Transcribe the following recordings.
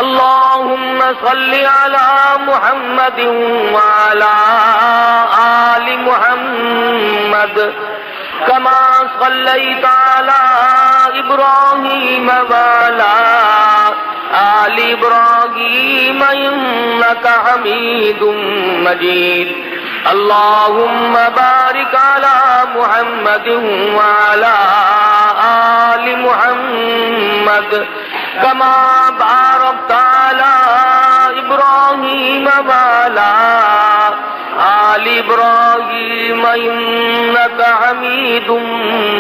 اللهم صل على محمد وعلى آل محمد كما صليت على إبراهيم وعلى آل إبراهيم إنك حميد مجيد اللهم بارك على محمد وعلى آل محمد كما باركت على إبراهيم وعلى آل إبراهيم إنك حميد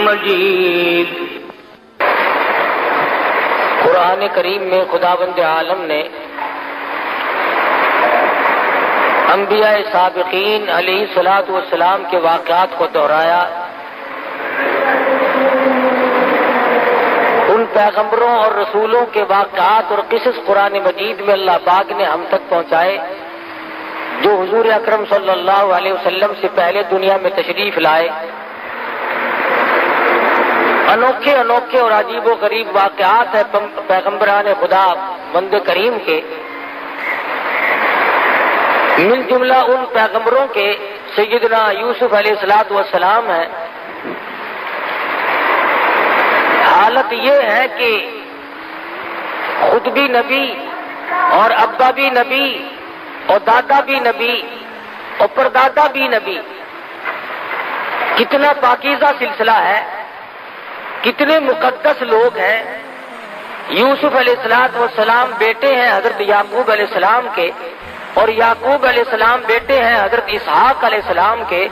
مجيد۔ قرآن کریم میں خداوند عالم نے انبیاء سابقین علیہ الصلوۃ والسلام کے واقعات کو دہرایا، ان پیغمبروں اور رسولوں کے واقعات اور قصص قرآن مجید میں اللہ پاک نے ہم تک پہنچائے جو حضور اکرم صلی اللہ علیہ وسلم سے پہلے دنیا میں تشریف لائے۔ انوکھے انوکھے اور عجیب و غریب واقعات ہیں پیغمبران خدا بند کریم کے، مل جملہ ان پیغمبروں کے سیدنا یوسف علیہ السلام ہیں۔ حالت یہ ہے کہ خود بھی نبی اور ابا بھی نبی اور دادا بھی نبی اور پردادا بھی نبی، کتنا پاکیزہ سلسلہ ہے، کتنے مقدس لوگ ہیں۔ یوسف علیہ السلام بیٹے ہیں حضرت یعقوب علیہ السلام کے، اور یعقوب علیہ السلام بیٹے ہیں حضرت اسحاق علیہ السلام کے،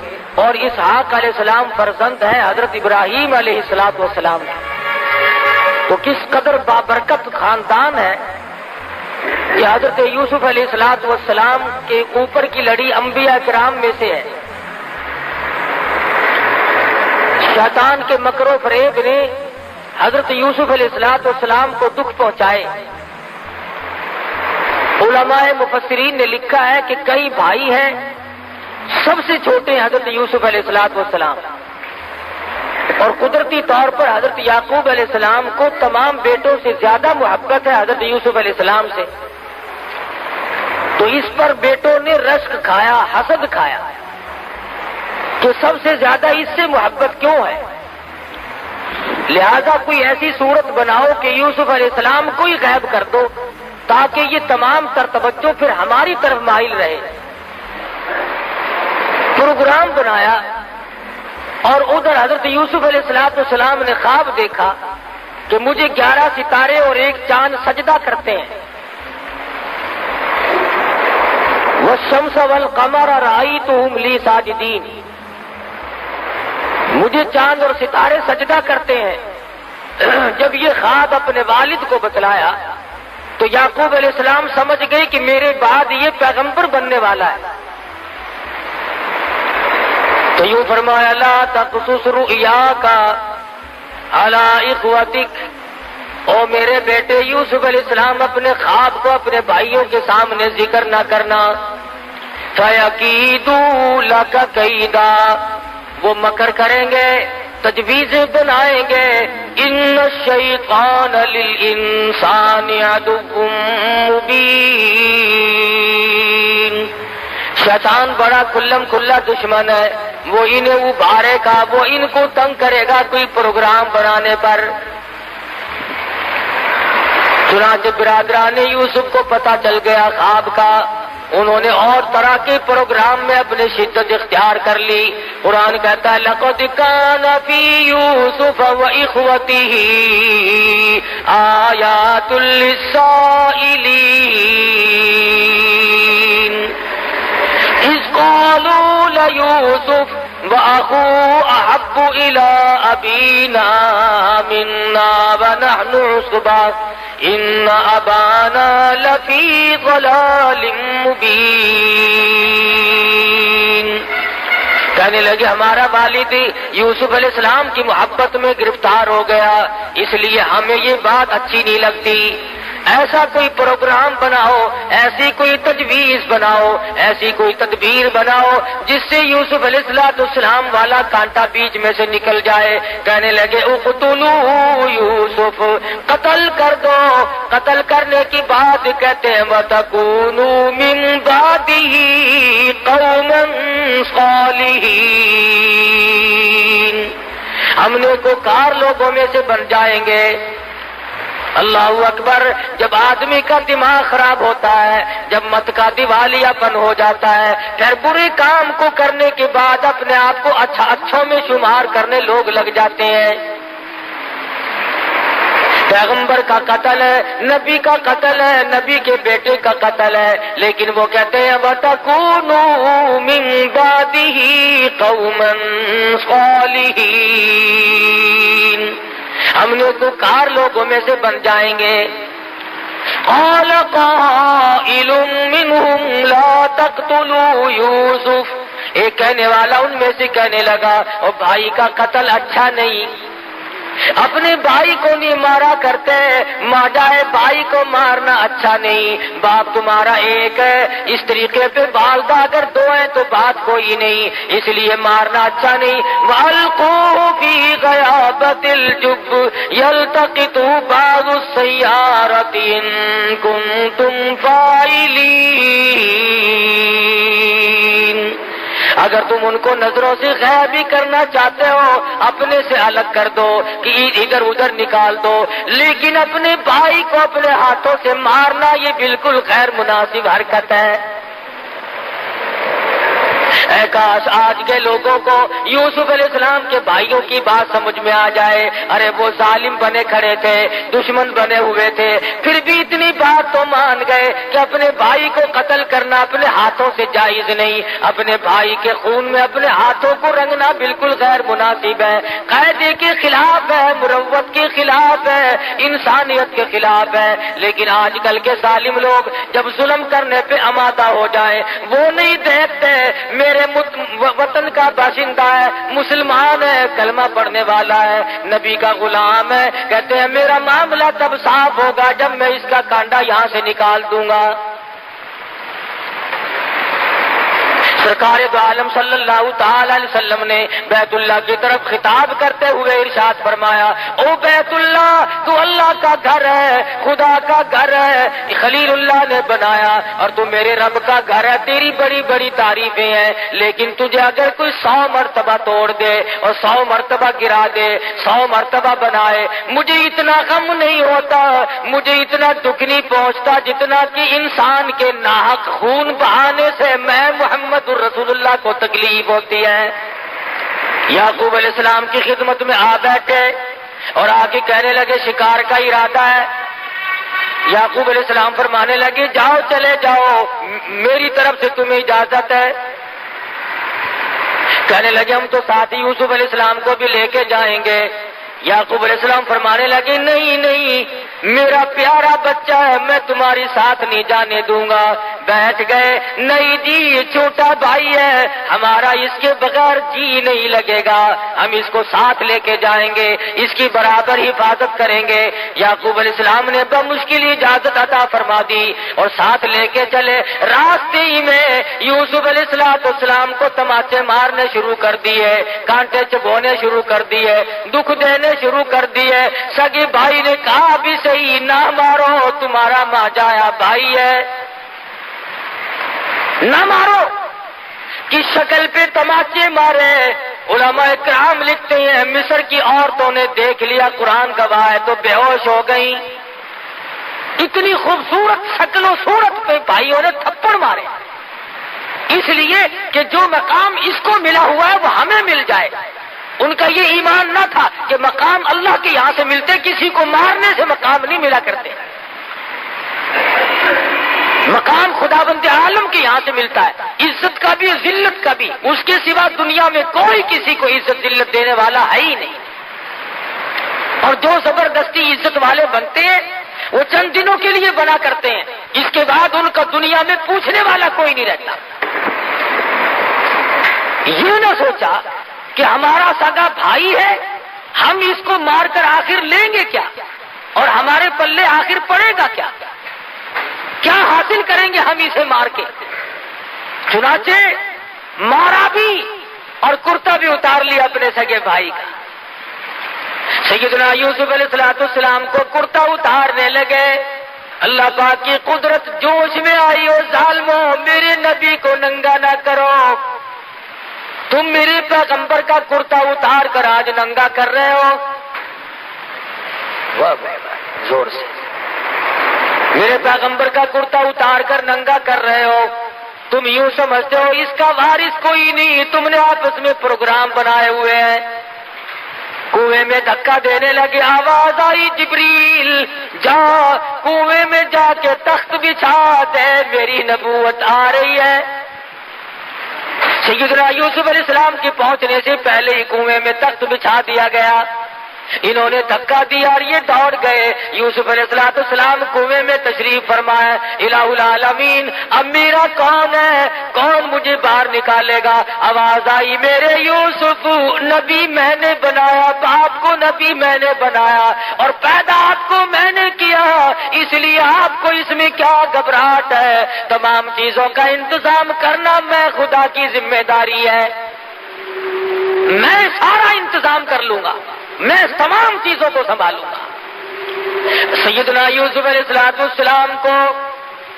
اور اسحاق علیہ السلام فرزند ہیں حضرت ابراہیم علیہ السلام کے۔ تو کس قدر بابرکت خاندان ہے کہ حضرت یوسف علیہ السلام کے اوپر کی لڑی انبیاء کرام میں سے ہے۔ شیطان کے مکر و فریب نے حضرت یوسف علیہ السلام کو دکھ پہنچائے۔ علماء مفسرین نے لکھا ہے کہ کئی بھائی ہیں، سب سے چھوٹے حضرت یوسف علیہ السلام، اور قدرتی طور پر حضرت یعقوب علیہ السلام کو تمام بیٹوں سے زیادہ محبت ہے حضرت یوسف علیہ السلام سے۔ تو اس پر بیٹوں نے رشک کھایا، حسد کھایا کہ سب سے زیادہ اس سے محبت کیوں ہے، لہذا کوئی ایسی صورت بناؤ کہ یوسف علیہ السلام کو ہی غائب کر دو تاکہ یہ تمام تر توجہ پھر ہماری طرف مائل رہے۔ پروگرام بنایا، اور ادھر حضرت یوسف علیہ السلام نے خواب دیکھا کہ مجھے 11 ستارے اور ایک چاند سجدہ کرتے ہیں۔ والشمس والقمر رأیتہم لی ساجدین، مجھے چاند اور ستارے سجدہ کرتے ہیں۔ جب یہ خواب اپنے والد کو بتلایا تو یعقوب علیہ السلام سمجھ گئے کہ میرے بعد یہ پیغمبر بننے والا ہے۔ تو یوں فرمایا لا تقصص رؤیاک علی اخوتک، او میرے بیٹے یوسف علیہ السلام اپنے خواب کو اپنے بھائیوں کے سامنے ذکر نہ کرنا۔ فَيَكِيدُوا لَكَ كَيْدًا، وہ مکر کریں گے، تجویزیں بنائیں گے۔ ان الشیطان للانسان عدو مبین، شیطان بڑا کھلم کھلا دشمن ہے، وہ انہیں ابھارے گا، وہ ان کو تنگ کرے گا کوئی پروگرام بنانے پر۔ چنانچہ برادران یوسف کو پتہ چل گیا خواب کا، انہوں نے اور طرح کے پروگرام میں اپنے شدت اختیار کر لی۔ قرآن کہتا ہے لَقَدْ كَانَ فِي يُوسُفَ وَإِخْوَتِهِ آيَاتٌ لِّلسَّائِلِينَ إِذْ قَالُوا لَيُوسُفَ وَأَخُوهُ أَحَبُّ إِلَىٰ أَبِينَا مِنَّا وَنَحْنُ عُصْبَةٌ إِنَّ أَبَانَا لَفِي ضَلَالٍ مُّبِينٍ۔ کہنے لگے ہمارا والد یوسف علیہ السلام کی محبت میں گرفتار ہو گیا، اس لیے ہمیں یہ بات اچھی نہیں لگتی۔ ایسا کوئی پروگرام بناؤ، ایسی کوئی تجویز بناؤ، ایسی کوئی تدبیر بناؤ جس سے یوسف علیہ السلام والا کانٹا بیچ میں سے نکل جائے۔ کہنے لگے اقتلوا یوسف، قتل کر دو۔ قتل کرنے کی بات کہتے ہیں وَتَكُونُوا مِن بَعْدِهِ قَوْمًا صَالِحِينَ، ہم نیکوکار لوگوں میں سے بن جائیں گے۔ اللہ اکبر۔ جب آدمی کا دماغ خراب ہوتا ہے، جب مت کا دیوالیہ پن ہو جاتا ہے، پھر برے کام کو کرنے کے بعد اپنے آپ کو اچھوں میں شمار کرنے لوگ لگ جاتے ہیں۔ پیغمبر کا قتل ہے، نبی کا قتل ہے، نبی کے بیٹے کا قتل ہے، لیکن وہ کہتے ہیں وَتَكُونُوا مِن بَعْدِهِ قَوْمًا صَالِحِينَ، ہم نیکوکار لوگوں میں سے بن جائیں گے۔ قَالَ قَائِلٌ مِّنْهُمْ لَا تَقْتُلُوا يُوسُفَ، ایک کہنے والا ان میں سے کہنے لگا اور بھائی کا قتل اچھا نہیں، اپنے بھائی کو نہیں مارا کرتے، ماجائے بھائی کو مارنا اچھا نہیں، باپ تمہارا ایک ہے، اس طریقے پہ والدہ اگر دو ہیں تو بات کوئی نہیں، اس لیے مارنا اچھا نہیں۔ وَأَلْقُوهُ فِي غَيَابَتِ الْجُبِّ يَلْتَقِطْهُ بَعْضُ السَّيَّارَةِ إِن كُنتُمْ فَاعِلِينَ، اگر تم ان کو نظروں سے غائب بھی کرنا چاہتے ہو اپنے سے الگ کر دو کہ ادھر ادھر نکال دو، لیکن اپنے بھائی کو اپنے ہاتھوں سے مارنا یہ بالکل غیر مناسب حرکت ہے۔ اے کاش آج کے لوگوں کو یوسف علیہ السلام کے بھائیوں کی بات سمجھ میں آ جائے۔ ارے وہ ظالم بنے کھڑے تھے، دشمن بنے ہوئے تھے، پھر بھی اتنی بات تو مان گئے کہ اپنے بھائی کو قتل کرنا اپنے ہاتھوں سے جائز نہیں، اپنے بھائی کے خون میں اپنے ہاتھوں کو رنگنا بالکل غیر مناسب ہے، قاعدے کے خلاف ہے، مروت کے خلاف ہے، انسانیت کے خلاف ہے۔ لیکن آج کل کے ظالم لوگ جب ظلم کرنے پہ آمادہ ہو جائیں وہ نہیں دیکھتے میرے وطن کا باشندہ ہے، مسلمان ہے، کلمہ پڑھنے والا ہے، نبی کا غلام ہے، کہتے ہیں میرا معاملہ تب صاف ہوگا جب میں اس کا کانڈا یہاں سے نکال دوں گا۔ سرکار دو عالم صلی اللہ تعالی علیہ وسلم نے بیت اللہ کی طرف خطاب کرتے ہوئے ارشاد فرمایا، او بیت اللہ تو اللہ کا گھر ہے، خدا کا گھر ہے، خلیل اللہ نے بنایا اور تو میرے رب کا گھر ہے، تیری بڑی بڑی تعریفیں ہیں، لیکن تجھے اگر کوئی 100 مرتبہ توڑ دے اور 100 مرتبہ گرا دے، 100 مرتبہ بنائے، مجھے اتنا غم نہیں ہوتا، مجھے اتنا دکھ نہیں پہنچتا جتنا کہ انسان کے ناحق خون بہانے سے میں محمد رسول اللہ کو تکلیف ہوتی ہے۔ یعقوب علیہ السلام کی خدمت میں آ بیٹھے اور آگے کہنے لگے شکار کا ارادہ ہے۔ یعقوب علیہ السلام فرمانے لگے جاؤ چلے جاؤ، میری طرف سے تمہیں اجازت ہے۔ کہنے لگے ہم تو ساتھ ہی یوسف علیہ السلام کو بھی لے کے جائیں گے۔ یعقوب علیہ السلام فرمانے لگے نہیں نہیں، میرا پیارا بچہ ہے، میں تمہاری ساتھ نہیں جانے دوں گا۔ بیٹھ گئے، نہیں جی یہ چھوٹا بھائی ہے ہمارا، اس کے بغیر جی نہیں لگے گا، ہم اس کو ساتھ لے کے جائیں گے، اس کی برابر حفاظت کریں گے۔ یعقوب علیہ السلام نے بمشکل اجازت عطا فرما دی اور ساتھ لے کے چلے۔ راستے ہی میں یوسف علیہ السلام کو تماچے مارنے شروع کر دیے، کانٹے چبونے شروع کر دیے، دکھ دینے شروع کر دیے۔ سگے بھائی نے کہا بھی صحیح نہ مارو، تمہارا ماجایا بھائی ہے، نہ مارو، کی شکل پہ تماچے مارے۔ علماء کرام لکھتے ہیں مصر کی عورتوں نے دیکھ لیا، قرآن گواہ ہے، تو بے ہوش ہو گئی۔ اتنی خوبصورت شکل و صورت پہ بھائیوں نے تھپڑ مارے، اس لیے کہ جو مقام اس کو ملا ہوا ہے وہ ہمیں مل جائے۔ ان کا یہ ایمان نہ تھا کہ مقام اللہ کے یہاں سے ملتے، کسی کو مارنے سے مقام نہیں ملا کرتے، مقام خداوند عالم کے یہاں سے ملتا ہے، عزت کا بھی ذلت کا بھی، اس کے سوا دنیا میں کوئی کسی کو عزت ذلت دینے والا ہے ہی نہیں۔ اور جو زبردستی عزت والے بنتے ہیں وہ چند دنوں کے لیے بنا کرتے ہیں، اس کے بعد ان کا دنیا میں پوچھنے والا کوئی نہیں رہتا۔ یہ نہ سوچا کہ ہمارا سگا بھائی ہے، ہم اس کو مار کر آخر لیں گے کیا؟ اور ہمارے پلے آخر پڑے گا کیا؟ کیا حاصل کریں گے ہم اسے مار کے؟ چنانچہ مارا بھی اور کرتا بھی اتار لیا اپنے سگے بھائی کا۔ سیدنا یوسف علیہ السلام کو کرتا اتارنے لگے، اللہ پاک کی قدرت جوش میں آئی، اور ظالموں میرے نبی کو ننگا نہ کرو، تم میرے پیغمبر کا کرتا اتار کر آج ننگا کر رہے ہو۔ زور سے میرے پیغمبر کا کرتا اتار کر ننگا کر رہے ہو، تم یوں سمجھتے ہو اس کا وارث کوئی نہیں، تم نے آپس میں پروگرام بنائے ہوئے ہیں۔ کنویں میں دھکا دینے لگے، آواز آئی جبریل جا کنویں میں جا کے تخت بچھا دے، میری نبوت آ رہی ہے۔ سیدنا یوسف علیہ السلام کی پہنچنے سے پہلے ہی کنویں میں تخت بچھا دیا گیا۔ انہوں نے دھکا دیا اور یہ دوڑ گئے۔ یوسف علیہ السلام کنویں میں تشریف فرمائے، الہ العالمین اب میرا کون ہے، کون مجھے باہر نکالے گا؟ آواز آئی میرے یوسف نبی میں نے بنایا، باپ کو نبی میں نے بنایا اور پیدا آپ کو میں نے کیا، اس لیے آپ کو اس میں کیا گھبراہٹ ہے؟ تمام چیزوں کا انتظام کرنا میں خدا کی ذمہ داری ہے، میں سارا انتظام کر لوں گا، میں تمام چیزوں کو سنبھالوں گا۔ سیدنا یوسف علیہ السلام کو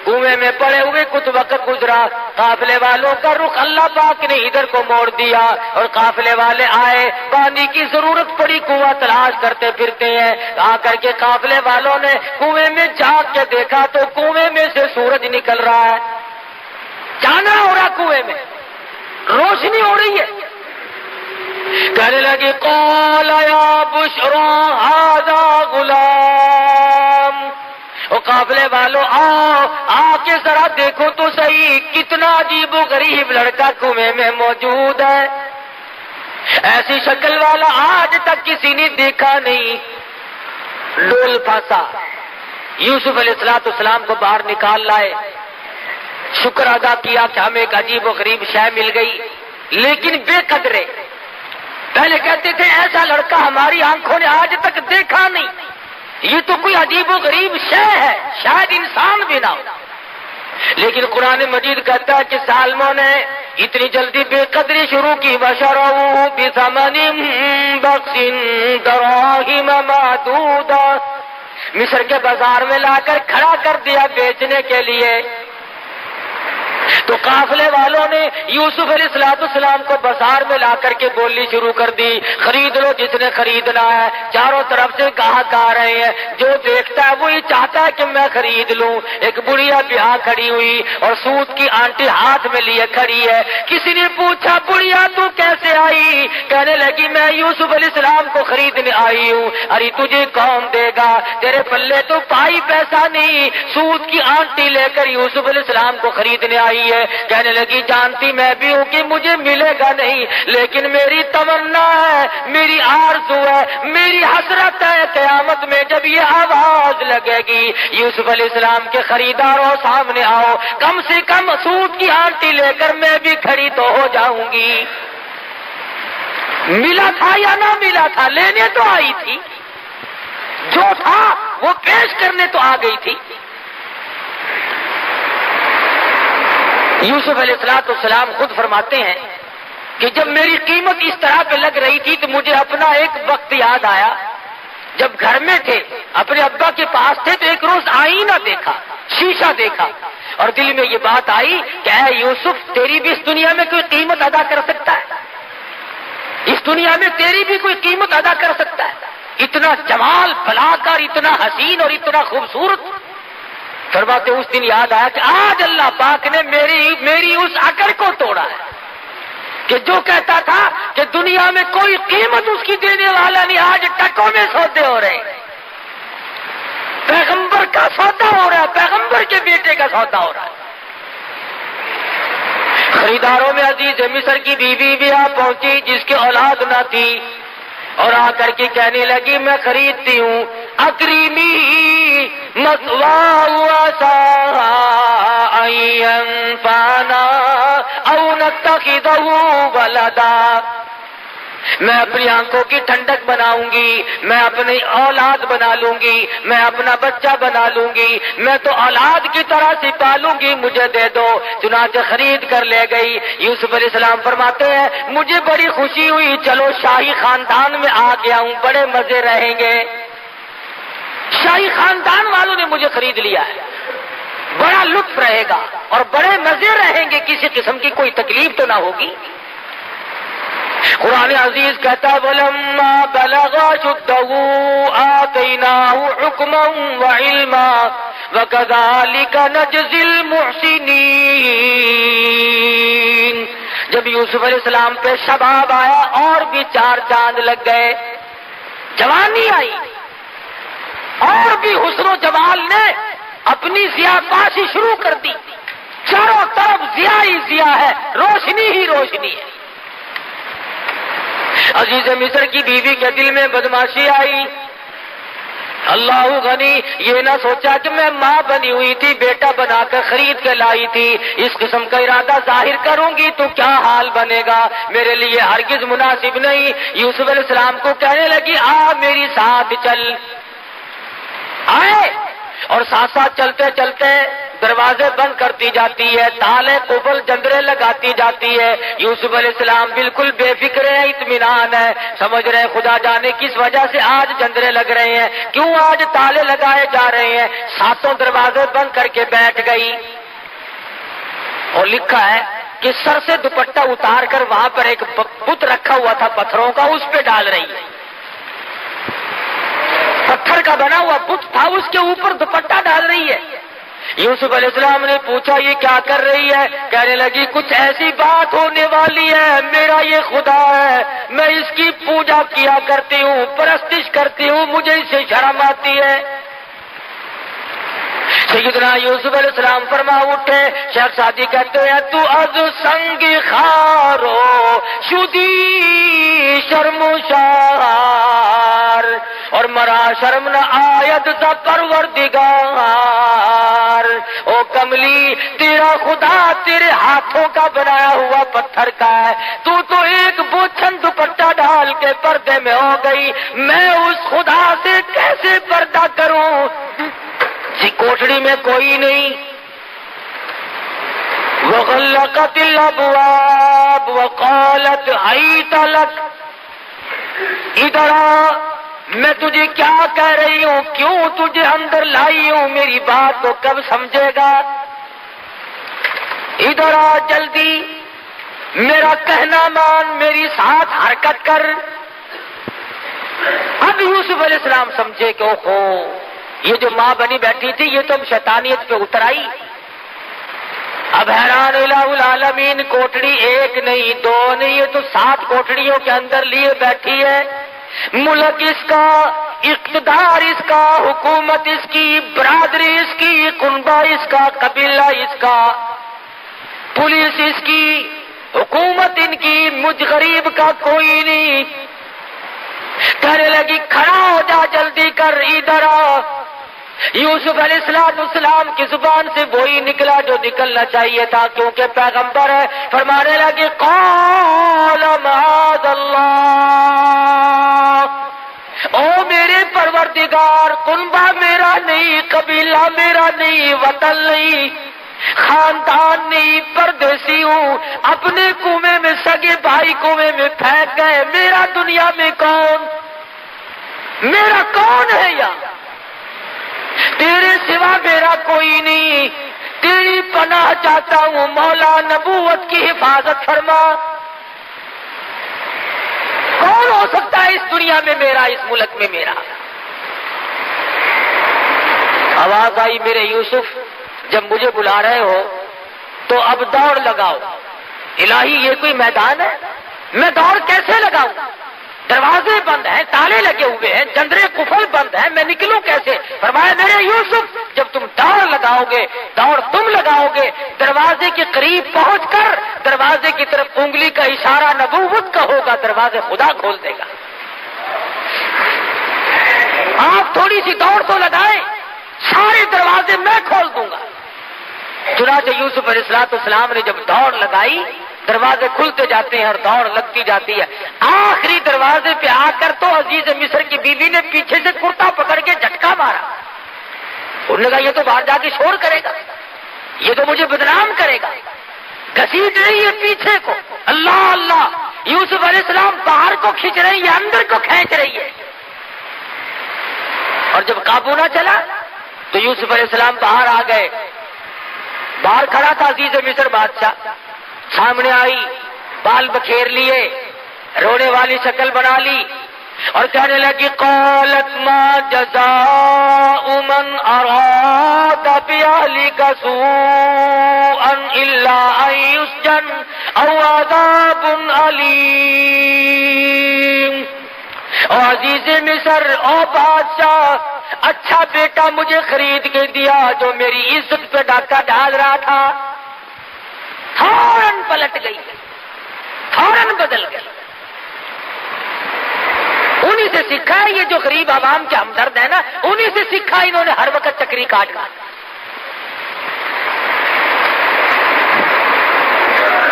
کنویں میں پڑے ہوئے کچھ وقت گزرا، قافلے والوں کا رخ اللہ پاک نے ادھر کو موڑ دیا اور قافلے والے آئے، پانی کی ضرورت پڑی، کنواں تلاش کرتے پھرتے ہیں، آ کر کے قافلے والوں نے کنویں میں جھانک کے دیکھا تو کنویں میں سے سورج نکل رہا ہے، چاندنا ہو رہا، کنویں میں روشنی ہو رہی ہے۔ کہنے لگی قال یا بشرا ھذا غلام، او قافلے والوں آ کے ذرا دیکھو تو صحیح کتنا عجیب و غریب لڑکا کنویں میں موجود ہے، ایسی شکل والا آج تک کسی نے دیکھا نہیں۔ ڈول پھانسا، یوسف علیہ السلام کو باہر نکال لائے، شکر ادا کیا کہ ہمیں ایک عجیب و غریب شے مل گئی، لیکن بے قدرے پہلے کہتے تھے ایسا لڑکا ہماری آنکھوں نے آج تک دیکھا نہیں، یہ تو کوئی عجیب و غریب شے ہے، شاید انسان بھی نہ ہو۔ لیکن قرآن مجید کہتا ہے کہ ظالموں نے اتنی جلدی بے قدری شروع کی، وَشَرَوْا بِثَمَنٍ بَخْسٍ دَرَاهِمَ مَعْدُودَةٍ، مصر کے بازار میں لا کر کھڑا کر دیا بیچنے کے لیے۔ تو قافلے والوں نے یوسف علیہ السلام کو بازار میں لا کر کے بولنی شروع کر دی، خرید لو جس نے خریدنا ہے، چاروں طرف سے گاہک آ رہے ہیں، جو دیکھتا ہے وہی چاہتا ہے کہ میں خرید لوں۔ ایک بڑھیا بیاہ کھڑی ہوئی اور سوت کی آنٹی ہاتھ میں لیے کھڑی ہے، کسی نے پوچھا بڑھیا تو کیسے آئی؟ کہنے لگی میں یوسف علیہ السلام کو خریدنے آئی ہوں۔ ارے تجھے کون دے گا، تیرے پلے تو پائی پیسہ نہیں، سوت کی آنٹی لے کر یوسف علیہ السلام کو خریدنے آئی ہے۔ کہنے لگی جانتی میں بھی ہوں کہ مجھے ملے گا نہیں، لیکن میری تمنا ہے، میری آرزو ہے، میری حسرت ہے، قیامت میں جب یہ آواز لگے گی یوسف علیہ السلام کے خریداروں سامنے آؤ، کم سے کم سوت کی آنٹی لے کر میں بھی کھڑی تو ہو جاؤں گی۔ ملا تھا یا نہ ملا تھا، لینے تو آئی تھی، جو تھا وہ پیش کرنے تو آ گئی تھی۔ یوسف علیہ السلام خود فرماتے ہیں کہ جب میری قیمت اس طرح پہ لگ رہی تھی تو مجھے اپنا ایک وقت یاد آیا، جب گھر میں تھے اپنے ابا کے پاس تھے تو ایک روز آئینہ دیکھا، شیشہ دیکھا اور دل میں یہ بات آئی کہ اے یوسف تیری بھی اس دنیا میں کوئی قیمت ادا کر سکتا ہے، اس دنیا میں تیری بھی کوئی قیمت ادا کر سکتا ہے، اتنا جمال بھلا کر، اتنا حسین اور اتنا خوبصورت۔ فرماتے اس دن یاد آیا کہ آج اللہ پاک نے میری اس عقل کو توڑا ہے کہ جو کہتا تھا کہ دنیا میں کوئی قیمت اس کی دینے والا نہیں، آج ٹکوں میں سودے ہو رہے ہیں، پیغمبر کا سودا ہو رہا ہے، پیغمبر کے بیٹے کا سودا ہو رہا ہے۔ خریداروں میں عزیز مصر کی بیوی بھی آ پہنچی جس کی اولاد نہ تھی، اور آ کر کے کہنے لگی میں خریدتی ہوں، اکریمی مثواہ وعسى ان ينفعنا او نتخذه ولدا، میں اپنی آنکھوں کی ٹھنڈک بناؤں گی، میں اپنی اولاد بنا لوں گی، میں اپنا بچہ بنا لوں گی، میں تو اولاد کی طرح سے پالوں گی، مجھے دے دو۔ چنانچہ خرید کر لے گئی۔ یوسف علیہ السلام فرماتے ہیں مجھے بڑی خوشی ہوئی، چلو شاہی خاندان میں آ گیا ہوں، بڑے مزے رہیں گے۔ شاہی خاندان والوں نے مجھے خرید لیا ہے، بڑا لطف رہے گا اور بڑے مزے رہیں گے، کسی قسم کی کوئی تکلیف تو نہ ہوگی۔ قرآن عزیز کہتا ہے وَلَمَّا بَلَغَ أَشُدَّهُ آتَيْنَاهُ حُكْمًا وَعِلْمًا وَكَذَلِكَ نَجْزِي الْمُحْسِنِينَ۔ جب یوسف علیہ السلام پہ شباب آیا اور بھی 4 چاند لگ گئے، جوانی آئی اور بھی حسن و جمال نے اپنی ضیاءباشی شروع کر دی، چاروں طرف ضیاء ہی ضیاء ہے، روشنی ہی روشنی ہے۔ عزیز مصر کی بیوی کے دل میں بدماشی آئی، اللہ غنی، یہ نہ سوچا کہ میں ماں بنی ہوئی تھی، بیٹا بنا کر خرید کے لائی تھی، اس قسم کا ارادہ ظاہر کروں گی تو کیا حال بنے گا، میرے لیے ہرگز مناسب نہیں۔ یوسف علیہ السلام کو کہنے لگی آ میری ساتھ چل، آئے اور ساتھ ساتھ چلتے چلتے دروازے بند کرتی جاتی ہے، تالے قفل جندرے لگاتی جاتی ہے۔ یوسف علیہ السلام بالکل بے فکر ہے، اطمینان ہے، سمجھ رہے ہیں خدا جانے کس وجہ سے آج جندرے لگ رہے ہیں، کیوں آج تالے لگائے جا رہے ہیں۔ 7 دروازے بند کر کے بیٹھ گئی اور لکھا ہے کہ سر سے دوپٹہ اتار کر وہاں پر ایک بت رکھا ہوا تھا پتھروں کا، اس پہ ڈال رہی ہے، پتھر کا بنا ہوا بت تھا، اس کے اوپر دوپٹہ ڈال رہی ہے۔ یوسف علیہ السلام نے پوچھا یہ کیا کر رہی ہے؟ کہنے لگی کچھ ایسی بات ہونے والی ہے، میرا یہ خدا ہے، میں اس کی پوجا کیا کرتی ہوں، پرستش کرتی ہوں، مجھے اس سے شرم آتی ہے۔ سیدنا یوسف علیہ السلام فرما اٹھے، شیخ سعدی کہتے ہیں تو از سنگ خارو شدی شرمشار اور مرا شرم نہ آیت سا پروردگار۔ او کملی تیرا خدا تیرے ہاتھوں کا بنایا ہوا پتھر کا ہے، تو ایک بوچھن دوپٹہ ڈال کے پردے میں ہو گئی، میں اس خدا سے کیسے پردہ کروں؟ کوٹڑی میں کوئی نہیں، وغلقت الابواب وقالت حیت لک، ادھر آ، میں تجھے کیا کہہ رہی ہوں، کیوں تجھے اندر لائی ہوں، میری بات کو کب سمجھے گا، ادھر آ جلدی، میرا کہنا مان، میری ساتھ حرکت کر۔ اب یوسف علیہ السلام سمجھے کہ اوہو یہ جو ماں بنی بیٹھی تھی یہ تو شیطانیت پہ اتر آئی۔ اب حیران الہ العالمین، کوٹڑی 1 نہیں 2 نہیں، یہ تو 7 کوٹڑیوں کے اندر لیے بیٹھی ہے، ملک اس کا، اقتدار اس کا، حکومت اس کی، برادری اس کی، کنبہ اس کا، قبیلہ اس کا، پولیس اس کی، حکومت ان کی، مجھ غریب کا کوئی نہیں۔ کہنے لگی کھڑا ہو جا، جلدی کر، ادھر آ۔ یوسف علیہ السلام کی زبان سے وہی نکلا جو نکلنا چاہیے تھا، کیونکہ پیغمبر ہے، فرمانے لگے قال معاذ اللہ، او میرے پروردگار، کنبہ میرا نہیں، قبیلہ میرا نہیں، وطن نہیں، خاندان نہیں، پردیسی ہوں، اپنے کنویں میں سگے بھائی کنویں میں پھینک گئے، میرا دنیا میں کون، میرا کون ہے یا تیرے سوا میرا کوئی نہیں، تیری پناہ چاہتا ہوں، مولا نبوت کی حفاظت فرما۔ کون ہو سکتا ہے اس دنیا میں میرا، اس ملک میں میرا؟ آواز آئی میرے یوسف جب مجھے بلا رہے ہو تو اب دوڑ لگاؤ۔ الہی یہ کوئی میدان ہے، میں دوڑ کیسے لگاؤں؟ دروازے بند ہیں، تالے لگے ہوئے ہیں، جندرے قفل بند ہیں، میں نکلوں کیسے؟ فرمایا میرے یوسف جب تم دوڑ لگاؤ گے، دوڑ تم لگاؤ گے، دروازے کے قریب پہنچ کر دروازے کی طرف انگلی کا اشارہ نبوت کا ہوگا، دروازے خدا کھول دے گا۔ آپ تھوڑی سی دوڑ تو لگائیں، سارے دروازے میں کھول دوں گا۔ چنانچہ یوسف علیہ السلام نے جب دوڑ لگائی دروازے کھلتے جاتے ہیں اور دوڑ لگتی جاتی ہے. آخری دروازے پہ آ کر تو عزیز مصر کی بیوی نے پیچھے سے کرتا پکڑ کے جھٹکا مارا. انہوں نے کہا یہ تو باہر جا کے شور کرے گا, یہ تو مجھے بدنام کرے گا. گھسیٹ رہی ہے پیچھے کو, اللہ اللہ, یوسف علیہ السلام باہر کو کھینچ رہی ہے, اندر کو کھینچ رہی ہے. اور جب قابو نہ چلا تو یوسف علیہ السلام باہر آ گئے. باہر کھڑا تھا عزیز مصر بادشاہ, سامنے آئی, بال بکھیر لیے, رونے والی شکل بنا لی اور کہنے لگی قالت ما جزاء من اراد باهلك سوءا الا ان يسجن او عذاب الیم. او عزیز مصر, او بادشاہ, اچھا بیٹا مجھے خرید کے دیا جو میری عزت پہ ڈاکہ ڈال رہا تھا, فوراً پلٹ گئی, فوراً بدل گئی. انہی سے سیکھا ہے یہ جو غریب عوام کے ہمدرد ہیں نا, انہی سے سیکھا انہوں نے ہر وقت چکری کاٹنا.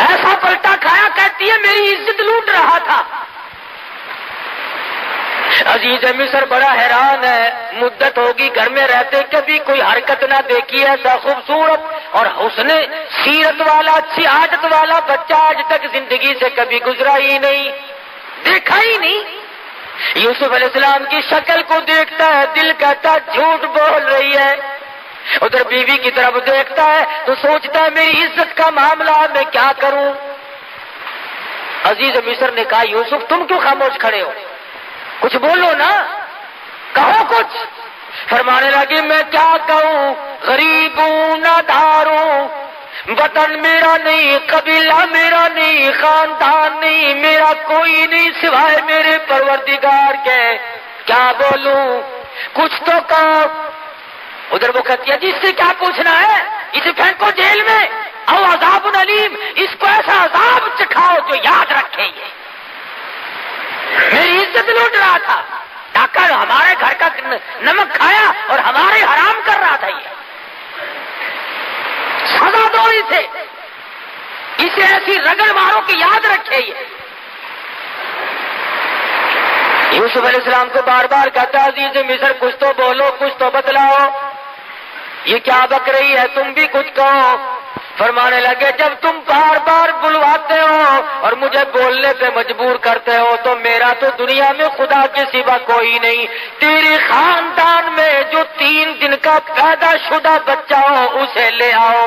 ایسا پلٹا کھایا, کہتی ہے میری عزت لوٹ رہا تھا. عزیز مصر بڑا حیران ہے, مدت ہوگی گھر میں رہتے کبھی کوئی حرکت نہ دیکھی ایسا خوبصورت اور حسن سیرت والا, اچھی عادت والا بچہ آج تک زندگی سے کبھی گزرا ہی نہیں, دیکھا ہی نہیں. یوسف علیہ السلام کی شکل کو دیکھتا ہے, دل کہتا جھوٹ بول رہی ہے. ادھر بیوی کی طرف دیکھتا ہے تو سوچتا ہے میری عزت کا معاملہ میں کیا کروں. عزیز مصر نے کہا یوسف تم کیوں خاموش کھڑے ہو, کچھ بولو نا, کہو کچھ. فرمانے لگی میں کیا کہوں, غریب ہوں, نادار ہوں, وطن میرا نہیں, قبیلہ میرا نہیں, خاندان نہیں, میرا کوئی نہیں سوائے میرے پروردگار کے. کیا بولوں, کچھ تو کہو. ادھر وہ کہتی ہے جس سے کیا پوچھنا ہے, اسے پھینکو جیل میں, او عذاب علیم, اس کو ایسا عذاب چکھاؤ جو یاد رکھے. یہ میری عزت لوٹ رہا تھا, ڈاکہ ہمارے گھر کا نمک کھایا اور ہمارے حرام کر رہا تھا. یہ سزا دو اسے, اسے ایسی رگڑ مارو کہ یاد رکھے. یہ یوسف علیہ السلام کو بار بار کہتا عزیز مصر کچھ تو بولو, کچھ تو بتلاؤ, یہ کیا بک رہی ہے, تم بھی کچھ کہو. فرمانے لگے جب تم بار بار بلواتے ہو اور مجھے بولنے پہ مجبور کرتے ہو تو میرا تو دنیا میں خدا کے سوا کوئی نہیں. تیرے خاندان میں جو 3 دن کا پیدا شدہ بچہ ہو اسے لے آؤ.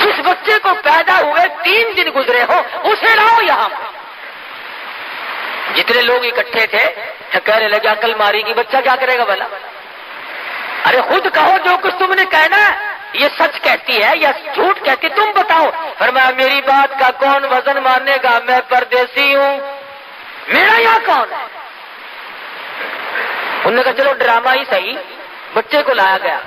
جس بچے کو پیدا ہوئے 3 دن گزرے ہو اسے لاؤ یہاں. جتنے لوگ اکٹھے تھے کہنے لگے عقل ماری کی, بچہ کیا کرے گا بھلا. ارے خود کہو جو کچھ تم نے کہنا ہے, یہ سچ کہتی ہے یا جھوٹ کہتی, تم بتاؤ. فرمایا میری بات کا کون وزن مانے گا, میں پردیسی ہوں, میرا یہاں کون ہے. انہوں نے کہا چلو ڈرامہ ہی صحیح, بچے کو لایا گیا.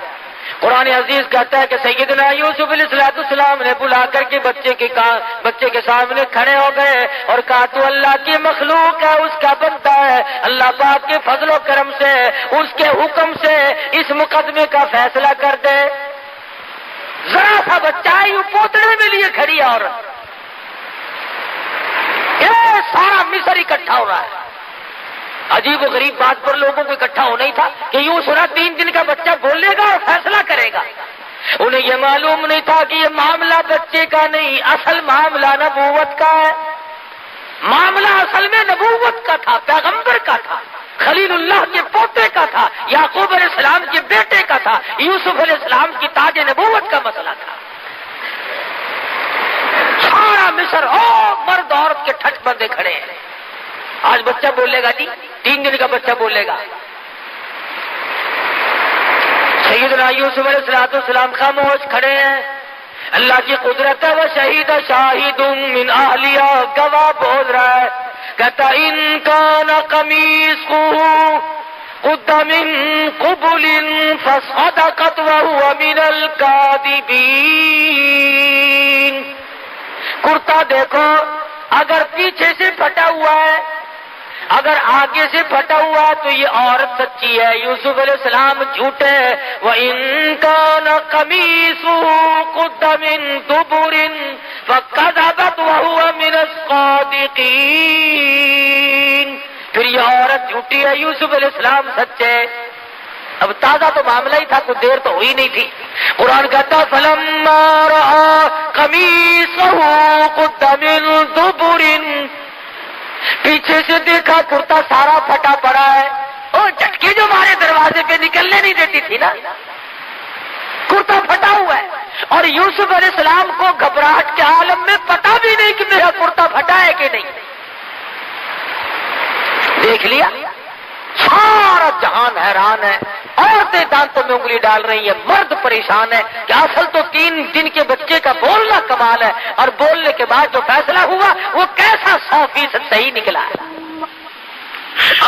قرآن عزیز کہتا ہے کہ سیدنا یوسف علیہ السلام نے بلا کر کے بچے کے سامنے کھڑے ہو گئے اور کہا تو اللہ کی مخلوق ہے, اس کا بندہ ہے, اللہ پاک کے فضل و کرم سے اس کے حکم سے اس مقدمے کا فیصلہ کر دے. ذرا سا بچہ ہے, یوں پوتڑے میں لیے کھڑی عورت, یہ سارا مصر اکٹھا ہو رہا ہے. عجیب و غریب بات پر لوگوں کو اکٹھا ہونا ہی تھا کہ یوں سنا 3 دن کا بچہ بولے گا اور فیصلہ کرے گا. انہیں یہ معلوم نہیں تھا کہ یہ معاملہ بچے کا نہیں, اصل معاملہ نبوت کا ہے. معاملہ اصل میں نبوت کا تھا, پیغمبر کا تھا, خلیل اللہ کے پوتے کا تھا, یعقوب علیہ السلام کے بیٹے کا تھا, یوسف علیہ السلام کی تاج نبوت کا مسئلہ تھا. سارا مصر مرد عورت کے ٹھٹ بندے کھڑے ہیں. آج بچہ بولے گا جی, 3 دن کا بچہ بولے گا. سیدنا یوسف علیہ السلام خاموش کھڑے ہیں. اللہ کی قدرت ہے, وہ شہید شاہد من اہلیہ, گواہ بول رہا ہے. کہتا ان کان قمیصہ قد من قبل فصدقت وهو من الکاذبین. کرتا دیکھو اگر پیچھے سے پھٹا ہوا ہے, اگر آگے سے پھٹا ہوا ہے تو یہ عورت سچی ہے، یوسف علیہ السلام جھوٹے ہیں۔ وَإِن كَانَ قَمِيصُهُ قُدَّ مِن دُبُرٍ فَكَذَبَتْ وَهُوَ مِنَ الصَّادِقِينَ، پھر یہ عورت جھوٹی ہے، یوسف علیہ السلام سچے۔ اب تازہ تو معاملہ ہی تھا، کچھ دیر تو ہوئی نہیں تھی۔ قرآن کہتا فَلَمَّا رَأَىٰ قَمِيصَهُ قُدَّ مِن دُبُرٍ، پیچھے سے دیکھا کرتا سارا پھٹا پڑا ہے۔ اور جھٹکی جو ہمارے دروازے پہ نکلنے نہیں دیتی تھی نا، کرتا پھٹا ہوا ہے، اور یوسف علیہ السلام کو گھبراہٹ کے عالم میں پتا بھی نہیں کہ میرا کرتا پھٹا ہے کہ نہیں۔ دیکھ لیا، سارا جہان حیران ہے، عورتیں دانتوں میں انگلی ڈال رہی ہیں، مرد پریشان ہے کہ اصل تو 3 دن کے بچے کا بولنا کمال ہے، اور بولنے کے بعد جو فیصلہ ہوا وہ کیسا 100% صحیح نکلا ہے۔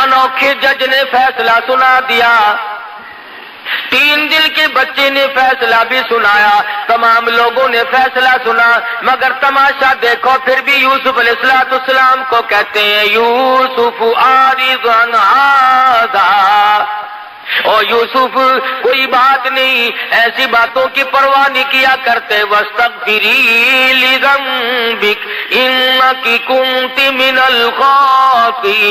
انوکھے جج نے فیصلہ سنا دیا، 3 دن کے بچے نے فیصلہ بھی سنایا، تمام لوگوں نے فیصلہ سنا، مگر تماشا دیکھو پھر بھی یوسف علیہ السلام کو کہتے ہیں یوسف عارض عن ھذا، اور یوسف کوئی بات نہیں، ایسی باتوں کی پرواہ نہیں کیا کرتے۔ واستغفری لذنبک انک کنت من الخاطئین،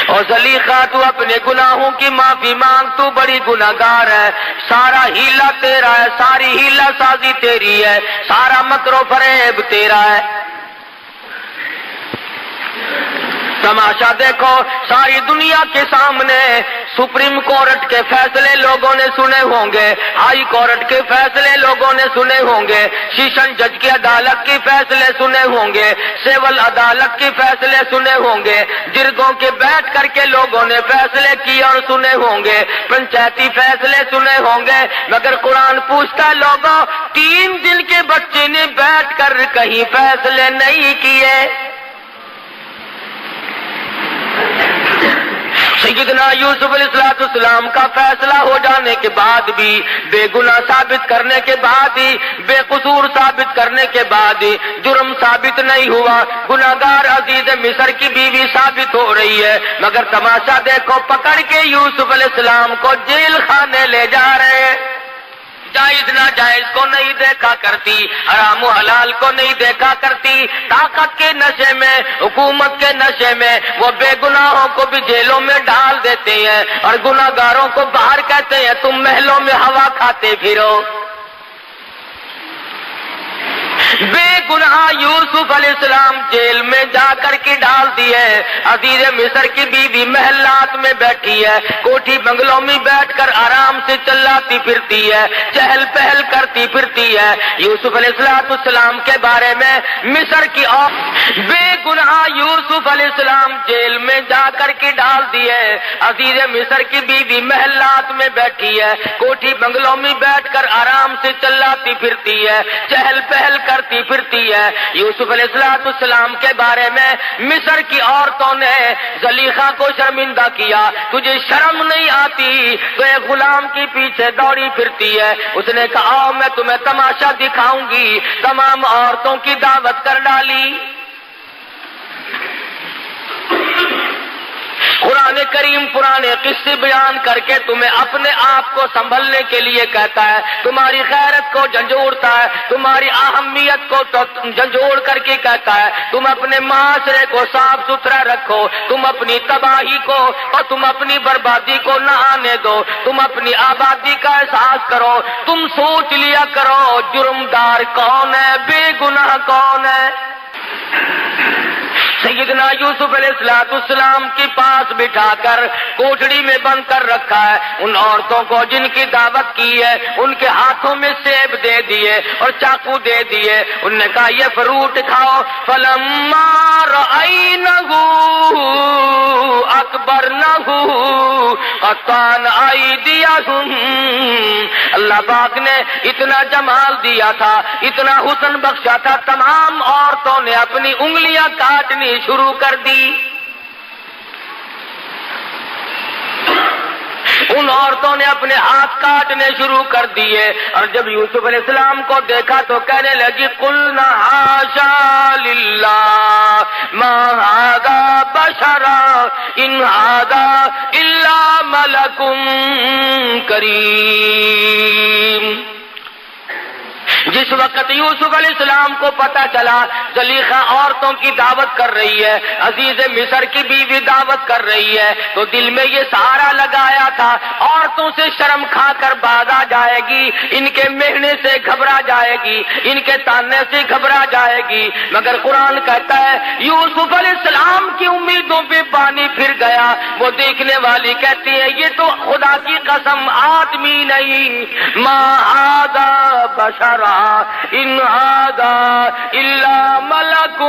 اور زلیخا تو اپنے گناہوں کی معافی مانگ، تو بڑی گناہگار ہے، سارا ہیلا تیرا ہے، ساری ہیلا سازی تیری ہے، سارا مکر و فریب تیرا ہے۔ تماشا دیکھو، ساری دنیا کے سامنے سپریم کورٹ کے فیصلے لوگوں نے سنے ہوں گے، ہائی کورٹ کے فیصلے لوگوں نے سنے ہوں گے، سیشن جج کی عدالت کے فیصلے سنے ہوں گے، سول عدالت کے فیصلے سنے ہوں گے، جرگوں کے بیٹھ کر کے لوگوں نے فیصلے کیے اور سنے ہوں گے، پنچایتی فیصلے سنے ہوں گے، مگر قرآن پوچھتا لوگوں 3 دن کے بچے نے بیٹھ کر کہیں فیصلے نہیں کیے۔ سیدنا یوسف علیہ السلام کا فیصلہ ہو جانے کے بعد بھی، بے گناہ ثابت کرنے کے بعد ہی، بے قصور ثابت کرنے کے بعد ہی جرم ثابت نہیں ہوا، گناہگار عزیز مصر کی بیوی ثابت ہو رہی ہے، مگر تماشا دیکھو، پکڑ کے یوسف علیہ السلام کو جیل خانے لے جا رہے ہیں۔ جائز ناجائز کو نہیں دیکھا کرتی، حرام و حلال کو نہیں دیکھا کرتی، طاقت کے نشے میں، حکومت کے نشے میں وہ بے گناہوں کو بھی جیلوں میں ڈال دیتے ہیں، اور گناہگاروں کو باہر کہتے ہیں تم محلوں میں ہوا کھاتے پھرو۔ بے گناہ یوسف علیہ السلام جیل میں جا کر کے ڈال دیے، عزیز مصر کی بیوی محلات میں بیٹھی ہے، کوٹھی بنگلوں میں بیٹھ کر آرام سے چلاتی پھرتی ہے، چہل پہل کرتی پھرتی ہے۔ یوسف علیہ السلام کے بارے میں مصر کی اور بے گناہ یوسف علیہ السلام جیل میں جا کر کے ڈال دیے، عزیز مصر کی بیوی محلات میں بیٹھی ہے، کوٹھی بنگلوں میں بیٹھ کر آرام سے چلاتی پھرتی ہے، چہل پہل کرتی پھرتی ہے۔ یوسف علیہ السلام کے بارے میں مصر کی عورتوں نے زلیخا کو شرمندہ کیا، تجھے شرم نہیں آتی، تو ایک غلام کے پیچھے دوڑی پھرتی ہے۔ اس نے کہا آؤ میں تمہیں تماشا دکھاؤں گی، تمام عورتوں کی دعوت کر ڈالی۔ قرآن کریم پرانے قصے بیان کر کے تمہیں اپنے آپ کو سنبھلنے کے لیے کہتا ہے، تمہاری غیرت کو جھنجھوڑتا ہے، تمہاری اہمیت کو جھنجھوڑ کر کے کہتا ہے تم اپنے معاشرے کو صاف ستھرا رکھو، تم اپنی تباہی کو اور تم اپنی بربادی کو نہ آنے دو، تم اپنی آبادی کا احساس کرو، تم سوچ لیا کرو جرمدار کون ہے، بے گناہ کون ہے۔ سیدنا یوسف علیہ السلام کے پاس بٹھا کر کوٹڑی میں بند کر رکھا ہے، ان عورتوں کو جن کی دعوت کی ہے ان کے ہاتھوں میں سیب دے دیے اور چاقو دے دیے، ان نے کہا یہ فروٹ کھاؤ۔ فلما رأینہ اکبرنہ قطعن ایدیہم، اللہ پاک نے اتنا جمال دیا تھا، اتنا حسن بخشا تھا، تمام عورتوں نے اپنی انگلیاں کاٹنی شروع کر دی۔ ان عورتوں نے اپنے ہاتھ کاٹنے شروع کر دیے، اور جب یوسف علیہ السلام کو دیکھا تو کہنے لگی قلنا حاشا للہ ما ھذا بشرا ان ھذا الا ملک کریم۔ جس وقت یوسف علیہ السلام کو پتا چلا زلیخا عورتوں کی دعوت کر رہی ہے، عزیز مصر کی بیوی دعوت کر رہی ہے، تو دل میں یہ سہارا لگایا تھا عورتوں سے شرم کھا کر باز آ جائے گی، ان کے مہنے سے گھبرا جائے گی، ان کے تانے سے گھبرا جائے گی، مگر قرآن کہتا ہے یوسف علیہ السلام کی امیدوں پہ پانی پھر گیا۔ وہ دیکھنے والی کہتی ہے یہ تو خدا کی قسم آدمی نہیں، ما ھذا بشرا ان ھذا الا ملک